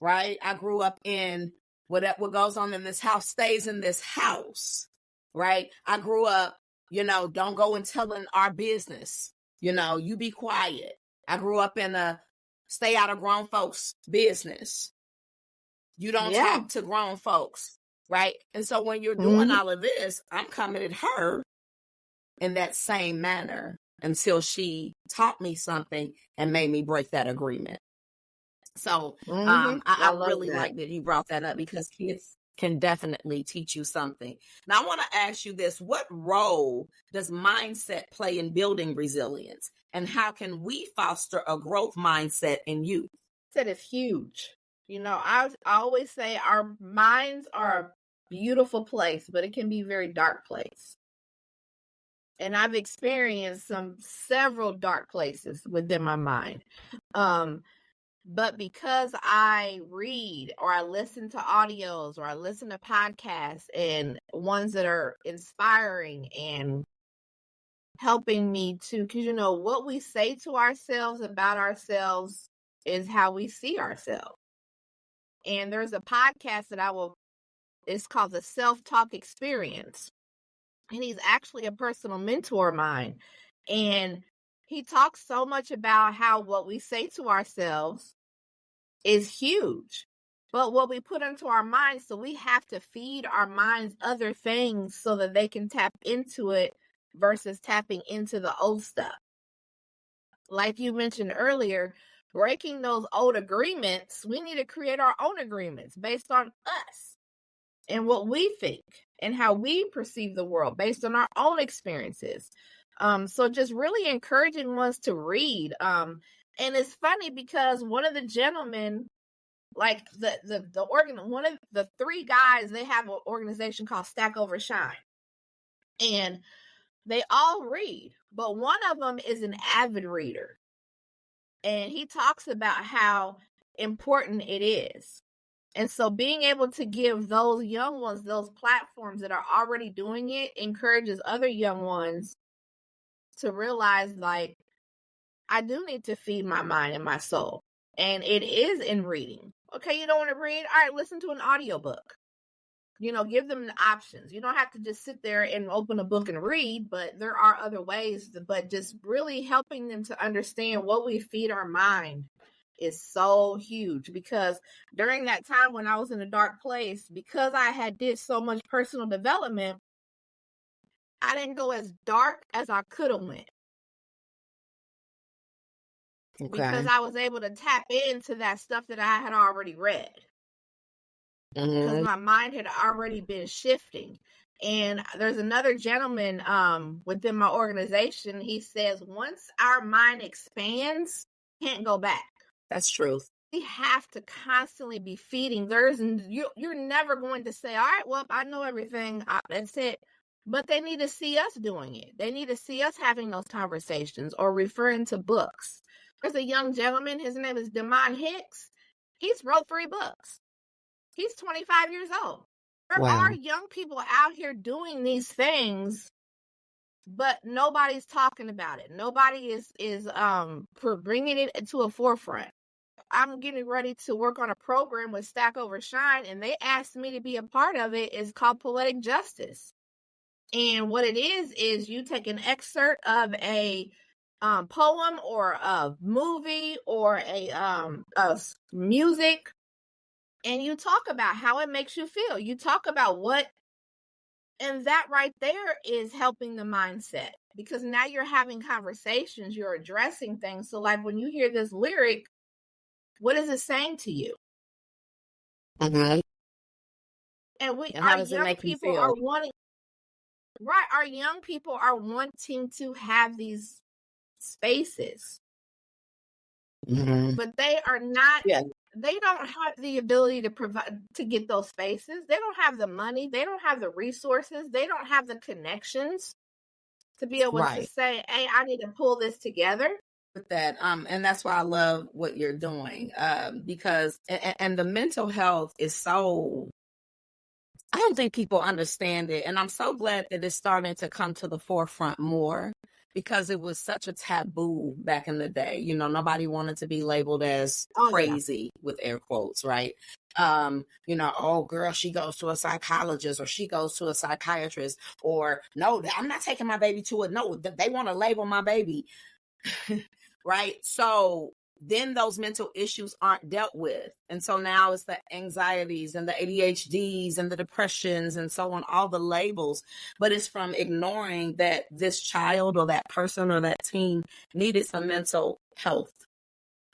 Right? I grew up in what goes on in this house stays in this house. Right? I grew up, don't go and telling our business. You be quiet. I grew up in a stay out of grown folks' business. You don't talk to grown folks, right? And so when you're doing all of this, I'm coming at her in that same manner until she taught me something and made me break that agreement. So I really like that you brought that up, because kids can definitely teach you something. Now, I want to ask you this. What role does mindset play in building resilience? And how can we foster a growth mindset in youth? That is huge. I always say our minds are a beautiful place, but it can be a very dark place. And I've experienced several dark places within my mind. But because I read or I listen to audios or I listen to podcasts and ones that are inspiring and helping me to, because what we say to ourselves about ourselves is how we see ourselves. And there's a podcast that it's called the Self-Talk Experience. And he's actually a personal mentor of mine. And he talks so much about how what we say to ourselves is huge, but what we put into our minds, so we have to feed our minds other things so that they can tap into it versus tapping into the old stuff. Like you mentioned earlier, breaking those old agreements, we need to create our own agreements based on us and what we think and how we perceive the world based on our own experiences. So just really encouraging us to read. And it's funny because one of the gentlemen, like one of the three guys, they have an organization called Stack Over Shine. And they all read, but one of them is an avid reader. And he talks about how important it is. And so being able to give those young ones those platforms that are already doing it encourages other young ones to realize, like, I do need to feed my mind and my soul. And it is in reading. Okay, you don't want to read? All right, listen to an audiobook. Give them the options. You don't have to just sit there and open a book and read, but there are other ways. But just really helping them to understand what we feed our mind is so huge, because during that time when I was in a dark place, because I had did so much personal development, I didn't go as dark as I could have went. Okay. Because I was able to tap into that stuff that I had already read. Because my mind had already been shifting. And there's another gentleman within my organization. He says, once our mind expands, can't go back. That's true. We have to constantly be feeding. You're never going to say, all right, well, I know everything. That's it. But they need to see us doing it. They need to see us having those conversations or referring to books. There's a young gentleman. His name is Damon Hicks. He's wrote 3 books. He's 25 years old. There are young people out here doing these things, but nobody's talking about it. Nobody is for bringing it to a forefront. I'm getting ready to work on a program with Stack Over Shine, and they asked me to be a part of it. It's called Poetic Justice. And what it is you take an excerpt of a poem or a movie or a music, and you talk about how it makes you feel. You talk about and that right there is helping the mindset, because now you're having conversations, you're addressing things. So like when you hear this lyric, what is it saying to you? Mm-hmm. And how does it make you feel? Our young people are wanting to have these spaces, but they are not. Yeah. They don't have the ability to provide, to get those spaces. They don't have the money. They don't have the resources. They don't have the connections to be able to say, hey, I need to pull this together. With that, and that's why I love what you're doing, because and the mental health is so, I don't think people understand it, and I'm so glad that it's starting to come to the forefront more, because it was such a taboo back in the day. Nobody wanted to be labeled as crazy, with air quotes, right? Oh girl, she goes to a psychologist, or she goes to a psychiatrist, or no, I'm not taking my baby to it. No, they want to label my baby. Right? So then those mental issues aren't dealt with. And so now it's the anxieties and the ADHDs and the depressions and so on, all the labels. But it's from ignoring that this child or that person or that teen needed some mental health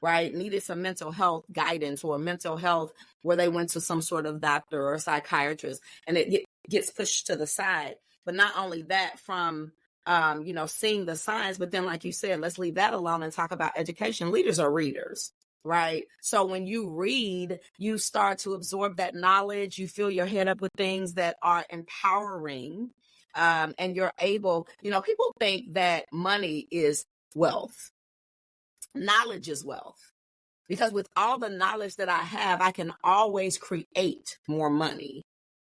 right, needed some mental health guidance or mental health where they went to some sort of doctor or psychiatrist, and it gets pushed to the side. But not only that, from seeing the signs, but then, like you said, let's leave that alone and talk about education. Leaders are readers, right? So when you read, you start to absorb that knowledge. You fill your head up with things that are empowering, and you're able. People think that money is wealth. Knowledge is wealth. Because with all the knowledge that I have, I can always create more money,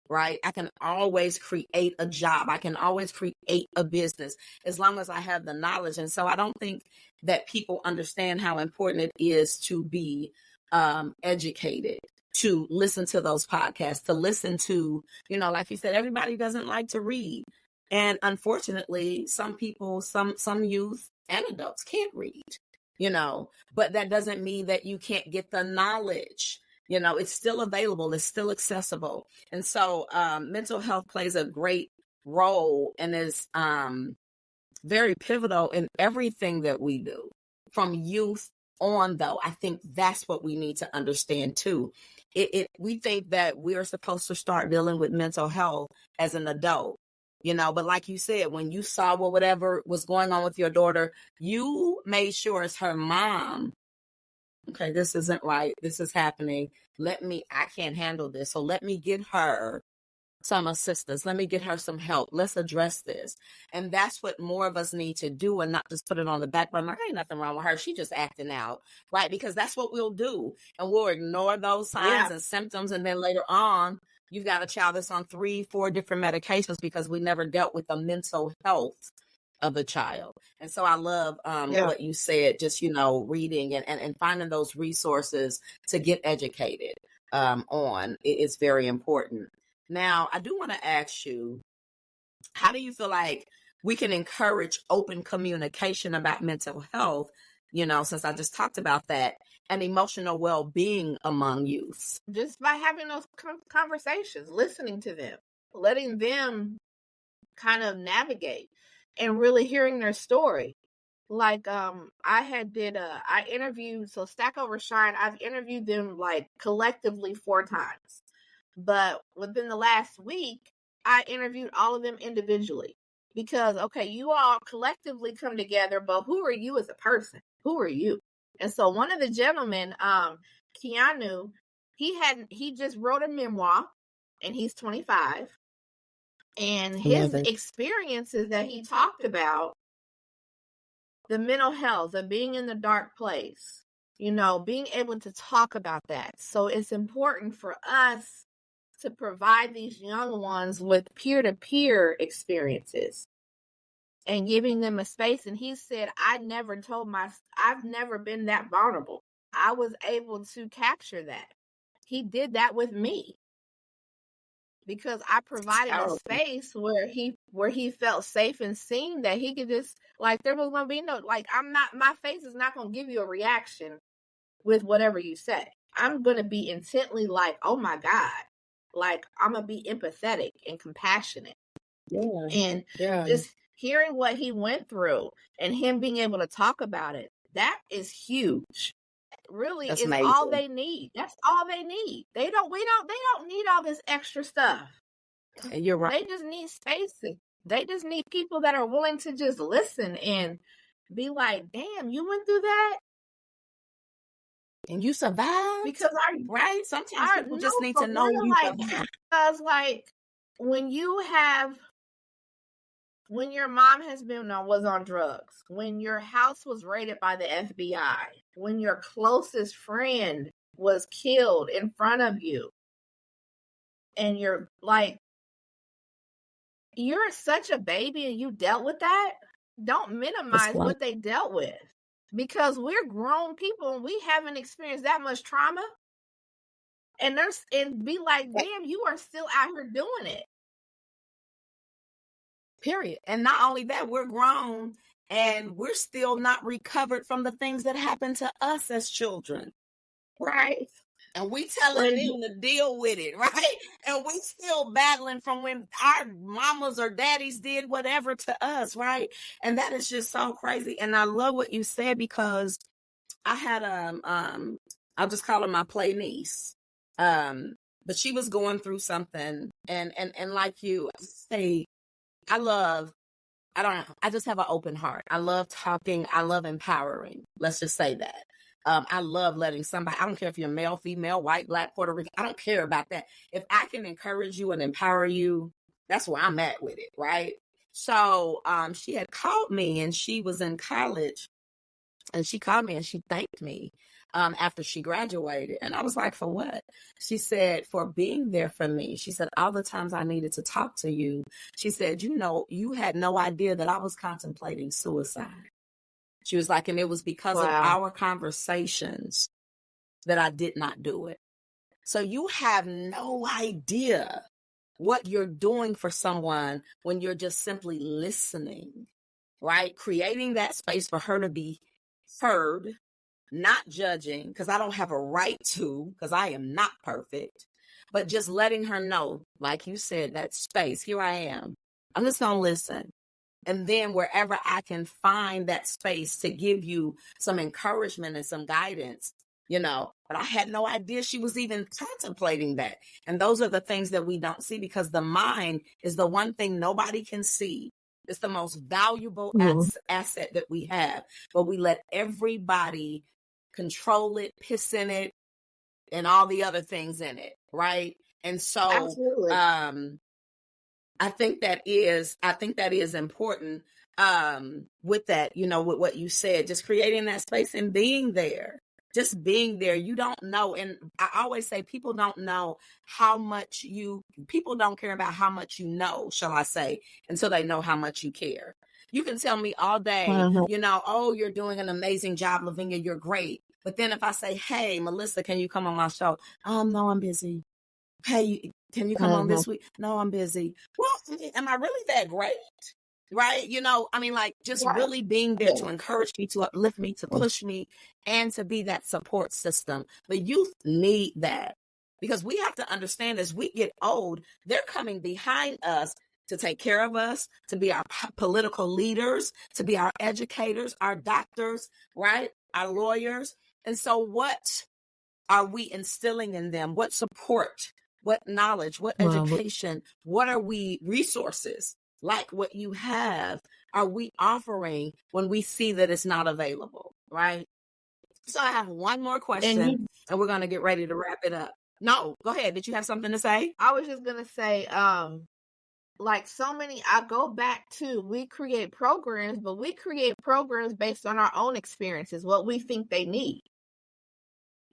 right? I can always create a job. I can always create a business as long as I have the knowledge. And so I don't think that people understand how important it is to be educated, to listen to those podcasts, to listen to, like you said, everybody doesn't like to read. And unfortunately, some people, some youth and adults can't read. But that doesn't mean that you can't get the knowledge. It's still available. It's still accessible. And so mental health plays a great role and is very pivotal in everything that we do from youth on, though. I think that's what we need to understand too. We think that we're supposed to start dealing with mental health as an adult. But like you said, when you saw whatever was going on with your daughter, you made sure as her mom, okay, this isn't right. This is happening. I can't handle this. So let me get her some assistance. Let me get her some help. Let's address this. And that's what more of us need to do, and not just put it on the back burner. Like, ain't nothing wrong with her. She just acting out, right? Because that's what we'll do. And we'll ignore those signs and symptoms. And then later on, you've got a child that's on 3-4 different medications because we never dealt with the mental health of the child. And so I love what you said, just, reading and finding those resources to get educated on. It is very important. Now, I do want to ask you, how do you feel like we can encourage open communication about mental health, since I just talked about that, and emotional well-being among youth? Just by having those conversations, listening to them, letting them kind of navigate and really hearing their story. Like I interviewed, so Stack Over Shine, I've interviewed them like collectively 4 times. But within the last week, I interviewed all of them individually because, okay, you all collectively come together, but who are you as a person? Who are you? And so one of the gentlemen, Keanu, he just wrote a memoir and he's 25. And his experiences that he talked about, the mental health of being in the dark place, being able to talk about that. So it's important for us to provide these young ones with peer-to-peer experiences and giving them a space. And he said, I've never been that vulnerable. I was able to capture that. He did that with me because I provided a space where he felt safe and seen, that he could just, like, there was going to be no, like, my face is not going to give you a reaction with whatever you say. I'm going to be intently like, oh my God. Like, I'm going to be empathetic and compassionate. Yeah. And just hearing what he went through and him being able to talk about it, that is huge. Really, is all they need. That's all they need. They don't need all this extra stuff. You're right. They just need spaces. They just need people that are willing to just listen and be like, damn, you went through that? And you survived? Because sometimes people just need to know you survived. Because, like, when your mom was on drugs, when your house was raided by the FBI, when your closest friend was killed in front of you, and you're such a baby and you dealt with that, don't minimize what they dealt with. Because we're grown people and we haven't experienced that much trauma. And be like, damn, you are still out here doing it. Period. And not only that, we're grown and we're still not recovered from the things that happened to us as children. Right. And we telling them to deal with it, right? And we still battling from when our mamas or daddies did whatever to us, right? And that is just so crazy. And I love what you said, because I had I'll just call her my play niece. But she was going through something, and like you say, I don't know. I just have an open heart. I love talking. I love empowering. Let's just say that. I love letting somebody, I don't care if you're male, female, white, black, Puerto Rican, I don't care about that. If I can encourage you and empower you, that's where I'm at with it, right? So she had called me, and she was in college, and she called me and she thanked me after she graduated. And I was like, for what? She said, for being there for me. She said, all the times I needed to talk to you. She said, you had no idea that I was contemplating suicide. She was like, and it was because of our conversations that I did not do it. So you have no idea what you're doing for someone when you're just simply listening, right? Creating that space for her to be heard, not judging, because I don't have a right to, because I am not perfect, but just letting her know, like you said, that space, here I am. I'm just going to listen. And then wherever I can find that space to give you some encouragement and some guidance, but I had no idea she was even contemplating that. And those are the things that we don't see, because the mind is the one thing nobody can see. It's the most valuable asset that we have, but we let everybody control it, piss in it, and all the other things in it, right? And so, Absolutely. I think that is important with that, with what you said, just creating that space and being there. Just being there. You don't know. And I always say people don't know people don't care about how much you know, shall I say, until they know how much you care. You can tell me all day, oh, you're doing an amazing job, Lavinia, you're great. But then if I say, hey, Melissa, can you come on my show? No, I'm busy. Hey, can you come on this week? No, I'm busy. Well, am I really that great? Right? Just really being there to encourage me, to uplift me, to push me, and to be that support system. The youth need that, because we have to understand, as we get old, they're coming behind us to take care of us, to be our political leaders, to be our educators, our doctors, right? Our lawyers. And so what are we instilling in them? What support, what knowledge, what education, what are we resources like what you have are we offering when we see that it's not available, right? So I have one more question, and we're going to get ready to wrap it up. No, go ahead. Did you have something to say? I was just going to say, like so many, I go back to, we create programs, but we create programs based on our own experiences, what we think they need.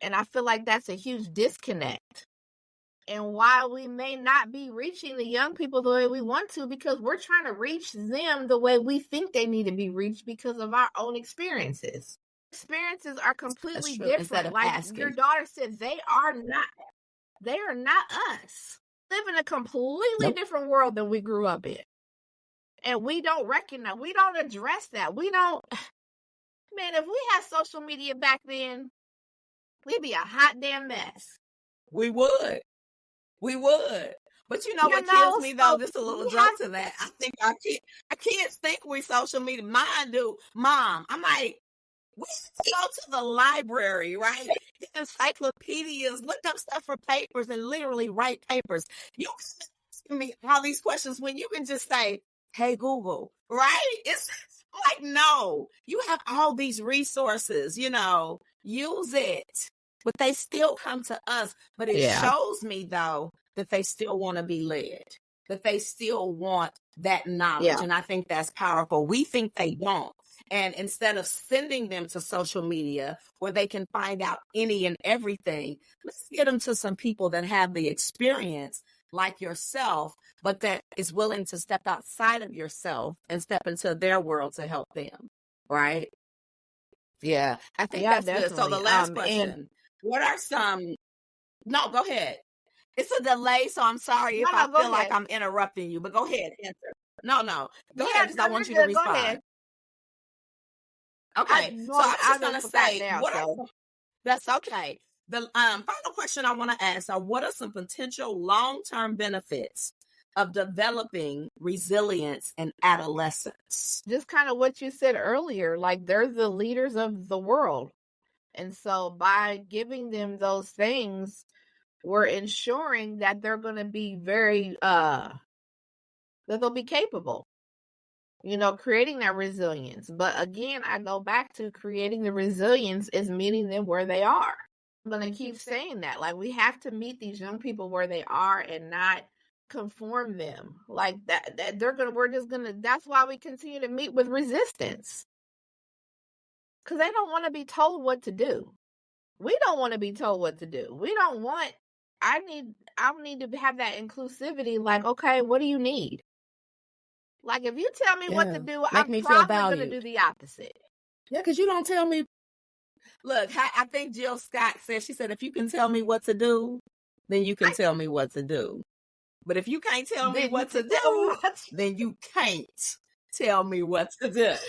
And I feel like that's a huge disconnect. And while we may not be reaching the young people the way we want to, because we're trying to reach them the way we think they need to be reached because of our own experiences. Experiences are completely different. Like your daughter said, they are not us. Live in a completely different world than we grew up in. And we don't recognize, we don't address that. Man, if we had social media back then, we'd be a hot damn mess. We would. But what kills me though, just a little joke to that. I think I can't think we social media. Mine do. Mom, I'm like, we go to the library, right? Encyclopedias, look up stuff for papers and literally write papers. You asking me all these questions when you can just say, hey, Google, right? It's like, no, you have all these resources, use it. But they still come to us. But it shows me, though, that they still want to be led, that they still want that knowledge. Yeah. And I think that's powerful. We think they don't. And instead of sending them to social media where they can find out any and everything, let's get them to some people that have the experience like yourself, but that is willing to step outside of yourself and step into their world to help them. Right? Yeah, I think that's definitely good. So the last question. What are some... No, go ahead. It's a delay, so I'm sorry if I feel like I'm interrupting you, but go ahead, answer. No. Go ahead, because I want you to respond. Okay, so I was just going to say, that's okay. The final question I want to ask are, what are some potential long-term benefits of developing resilience in adolescence? Just kind of what you said earlier, like they're the leaders of the world. And so by giving them those things, we're ensuring that they're going to be that they'll be capable, creating that resilience. But again, I go back to creating the resilience is meeting them where they are. I'm going to keep saying that. Like, we have to meet these young people where they are and not conform them like that that's why we continue to meet with resistance, because they don't want to be told what to do. We don't want to be told what to do. We don't want I need to have that inclusivity. Like, okay, what do you need? Like, if you tell me what to do, I'm probably going to do the opposite. Yeah, because you don't tell me. Look, I think Jill Scott said, she said, if you can tell me what to do, then you can tell me what to do. But if you can't tell me what to do, then you can't tell me what to do. Okay.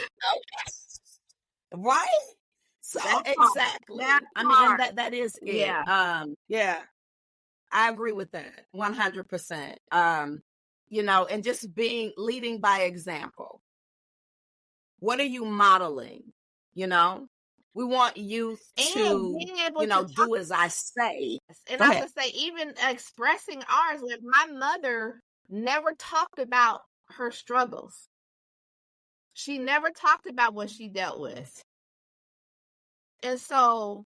Right? So exactly. I mean, and that is it. Yeah. Yeah. I agree with that 100%. And just leading by example. What are you modeling? We want youth to, do as I say. And I would say, even expressing ours, like, my mother never talked about her struggles. She never talked about what she dealt with. And so,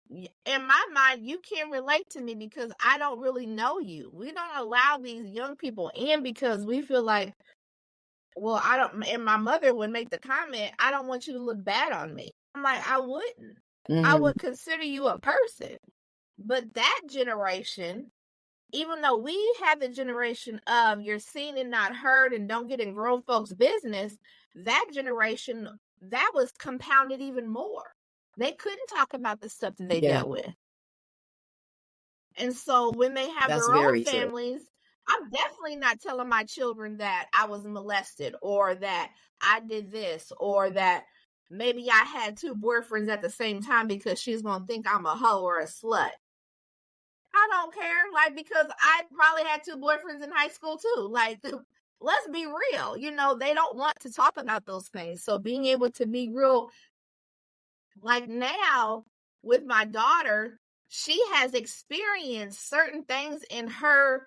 in my mind, you can't relate to me because I don't really know you. We don't allow these young people in because we feel like, well, I don't, and my mother would make the comment, I don't want you to look bad on me. I'm like, I wouldn't. Mm-hmm. I would consider you a person. But that generation, even though we have the generation of you're seen and not heard and don't get in grown folks' business, that generation, that was compounded even more. They couldn't talk about the stuff that they dealt with. And so when they have their own families, I'm definitely not telling my children that I was molested or that I did this or that maybe I had 2 boyfriends at the same time because she's going to think I'm a hoe or a slut. I don't care, like, because I probably had 2 boyfriends in high school too. Like, let's be real. They don't want to talk about those things. So being able to be real, like now with my daughter, she has experienced certain things in her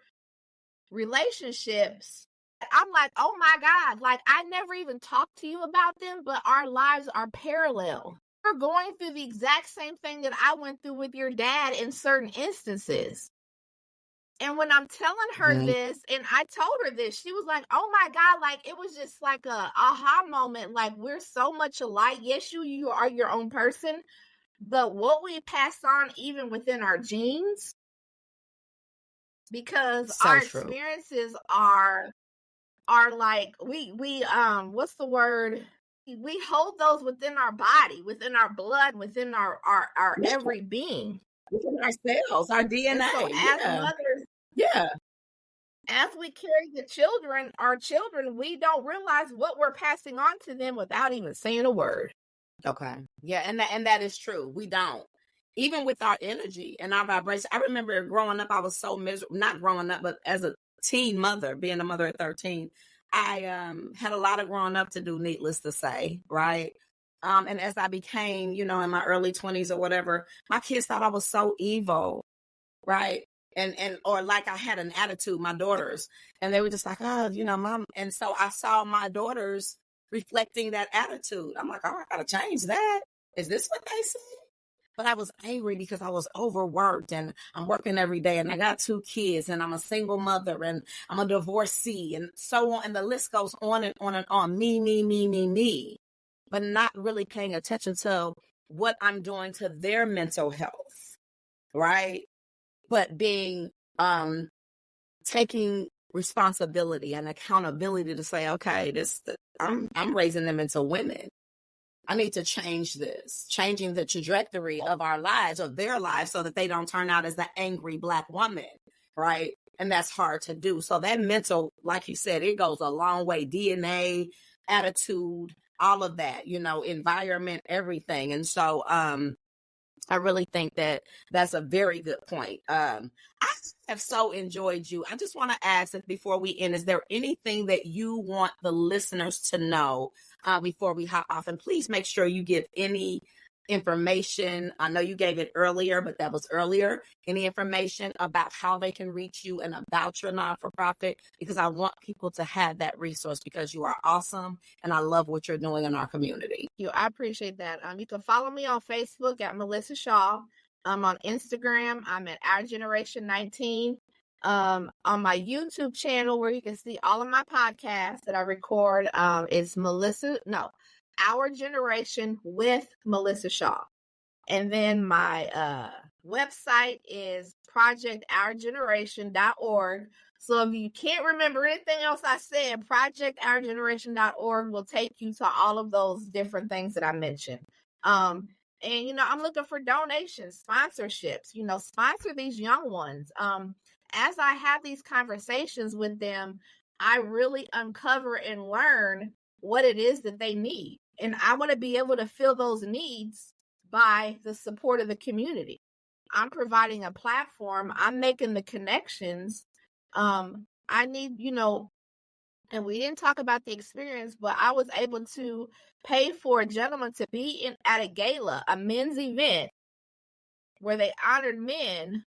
relationships. I'm like, oh my God, like, I never even talked to you about them, but our lives are parallel. We're going through the exact same thing that I went through with your dad in certain instances. And when I'm telling her this, and I told her this, she was like, oh my God, like, it was just like a aha moment. Like, we're so much alike. Yes, you are your own person, but what we pass on even within our genes, because our experiences are like, we what's the word? We hold those within our body, within our blood, within our every being. Within our cells, our DNA. And so as mothers, as we carry our children, we don't realize what we're passing on to them without even saying a word. Okay. Yeah, and that is true. We don't. Even with our energy and our vibration. I remember growing up, I was so miserable. Not growing up, but as a teen mother, being a mother at 13, I had a lot of growing up to do, needless to say, right? And as I became, in my early 20s or whatever, my kids thought I was so evil, right? And or like I had an attitude, my daughters, and they were just like, oh, Mom. And so I saw my daughters reflecting that attitude. I'm like, oh, I gotta change that. Is this what they say? But I was angry because I was overworked and I'm working every day and I got 2 kids and I'm a single mother and I'm a divorcee and so on. And the list goes on and on and on. Me, but not really paying attention to what I'm doing to their mental health. Right. But taking responsibility and accountability to say, okay, I'm raising them into women. I need to change this, changing the trajectory of our lives, of their lives, so that they don't turn out as the angry Black woman, right? And that's hard to do. So that mental, like you said, it goes a long way. DNA, attitude, all of that, environment, everything. And so I really think that that's a very good point. I have so enjoyed you. I just want to ask that before we end, is there anything that you want the listeners to know before we hop off? And please make sure you give any information? I know you gave it earlier, but that was earlier. Any information about how they can reach you and about your non-for-profit? Because I want people to have that resource, because you are awesome and I love what you're doing in our community. I appreciate that. You can follow me on Facebook at Melissa Shaw. On Instagram, I'm at Our Generation 19. On my YouTube channel, where you can see all of my podcasts that I record, is Our Generation with Melissa Shaw. And then my website is projectourgeneration.org. So if you can't remember anything else I said, projectourgeneration.org will take you to all of those different things that I mentioned. And, I'm looking for donations, sponsorships, sponsor these young ones. As I have these conversations with them, I really uncover and learn what it is that they need. And I want to be able to fill those needs by the support of the community. I'm providing a platform. I'm making the connections. I need, and we didn't talk about the experience, but I was able to pay for a gentleman to be at a gala, a men's event, where they honored men.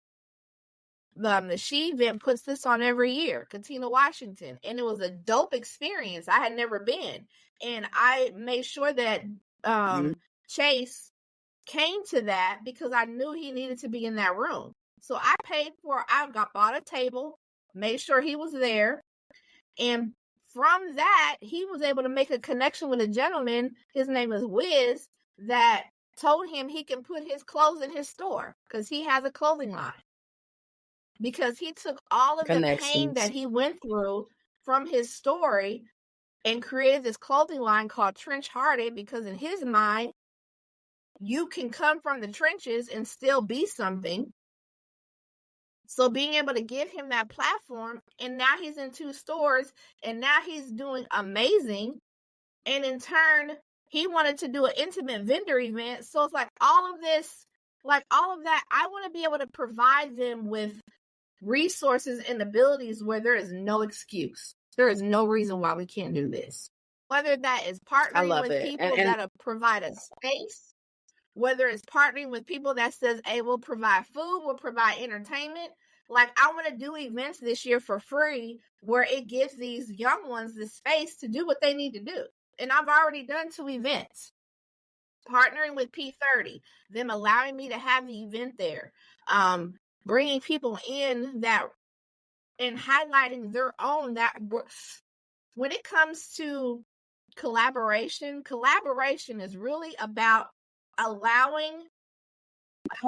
The She event puts this on every year, Katina, Washington, and it was a dope experience. I had never been, and I made sure that Chase came to that because I knew he needed to be in that room. So I bought a table, made sure he was there, and from that, he was able to make a connection with a gentleman, his name is Wiz, that told him he can put his clothes in his store because he has a clothing line. Because he took all of the pain that he went through from his story and created this clothing line called Trench Hearted, because in his mind, you can come from the trenches and still be something. So being able to give him that platform, and now he's in 2 stores, and now he's doing amazing. And in turn, he wanted to do an intimate vendor event. So it's all of that, I want to be able to provide them with resources and abilities where there is no excuse. There is no reason why we can't do this. Whether that is partnering with people that provide a space, whether it's partnering with people that says, hey, we'll provide food, we'll provide entertainment. I want to do events this year for free where it gives these young ones the space to do what they need to do. And I've already done 2 events. Partnering with P30, them allowing me to have the event there. Bringing people in that and highlighting their own, that when it comes to collaboration is really about allowing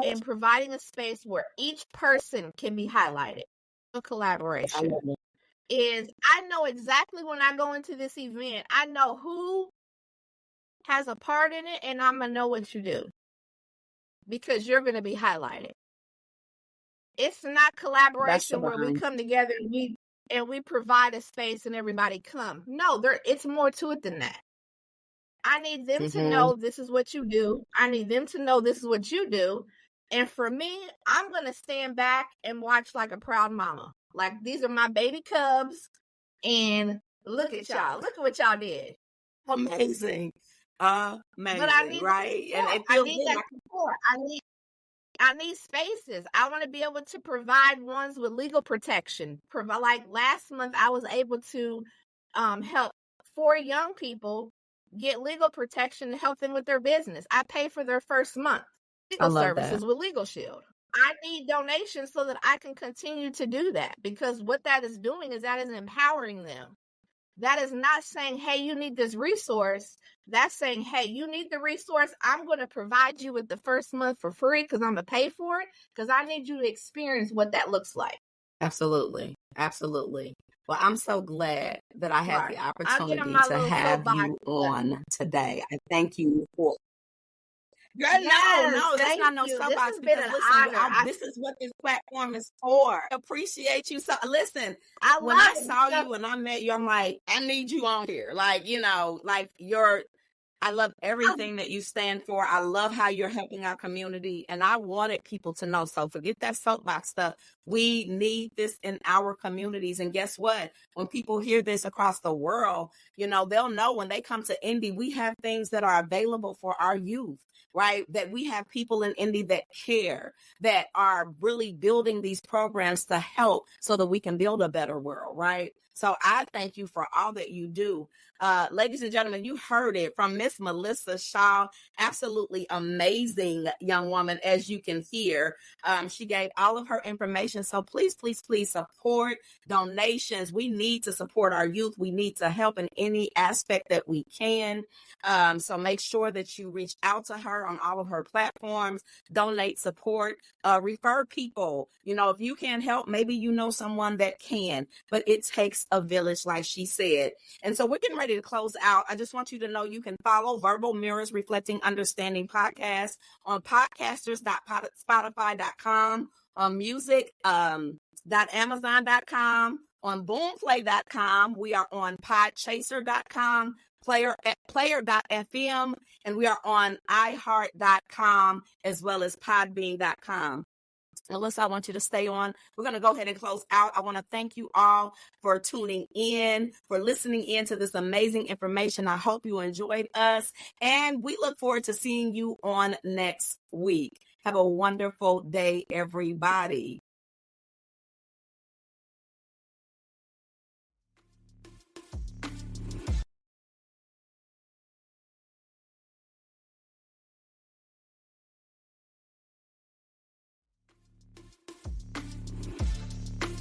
and providing a space where each person can be highlighted. Collaboration is, I know exactly when I go into this event, I know who has a part in it, and I'm going to know what you do because you're going to be highlighted. It's not collaboration where we come together and we provide a space and everybody come. No, it's more to it than that. I need them to know this is what you do. I need them to know this is what you do. And for me, I'm going to stand back and watch like a proud mama. These are my baby cubs. And look at y'all. Look at what y'all did. Amazing. But I need right? And I need that support. I need spaces. I want to be able to provide ones with legal protection. Last month, I was able to help 4 young people get legal protection to help them with their business. I pay for their first month legal services with Legal Shield. I need donations so that I can continue to do that, because what that is doing is that is empowering them. That is not saying, hey, you need this resource. That's saying, hey, you need the resource. I'm going to provide you with the first month for free because I'm going to pay for it because I need you to experience what that looks like. Absolutely. Absolutely. Well, I'm so glad that I had the opportunity to have you on today. I thank you for. No, that's not no soapbox. This is what this platform is for. I appreciate you. So listen, when I saw you and I met you, I'm like, I need you on here. I love everything that you stand for. I love how you're helping our community. And I wanted people to know. So forget that soapbox stuff. We need this in our communities. And guess what? When people hear this across the world, they'll know when they come to Indy, we have things that are available for our youth, right? That we have people in Indy that care, that are really building these programs to help so that we can build a better world, right? So I thank you for all that you do. Ladies and gentlemen, you heard it from Miss Melissa Shaw. Absolutely amazing young woman, as you can hear. She gave all of her information. So please, please, please support donations. We need to support our youth. We need to help in any aspect that we can. So make sure that you reach out to her on all of her platforms, donate, support, refer people. If you can't help, maybe you know someone that can, but it takes a village, like she said. And so we're getting ready to close out. I just want you to know you can follow Verbal Mirrors Reflecting Understanding podcast on podcasters.spotify.com, on music.amazon.com, on boomplay.com. We are on podchaser.com, player.fm, and we are on iheart.com as well as podbean.com. Melissa, I want you to stay on. We're going to go ahead and close out. I want to thank you all for tuning in, for listening in to this amazing information. I hope you enjoyed us, and we look forward to seeing you on next week. Have a wonderful day, everybody.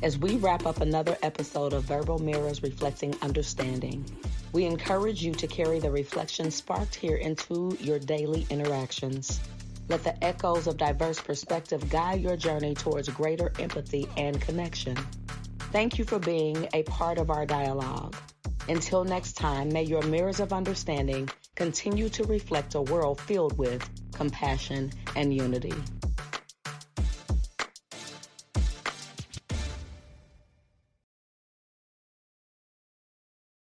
As we wrap up another episode of Verbal Mirrors Reflecting Understanding, we encourage you to carry the reflection sparked here into your daily interactions. Let the echoes of diverse perspective guide your journey towards greater empathy and connection. Thank you for being a part of our dialogue. Until next time, may your mirrors of understanding continue to reflect a world filled with compassion and unity.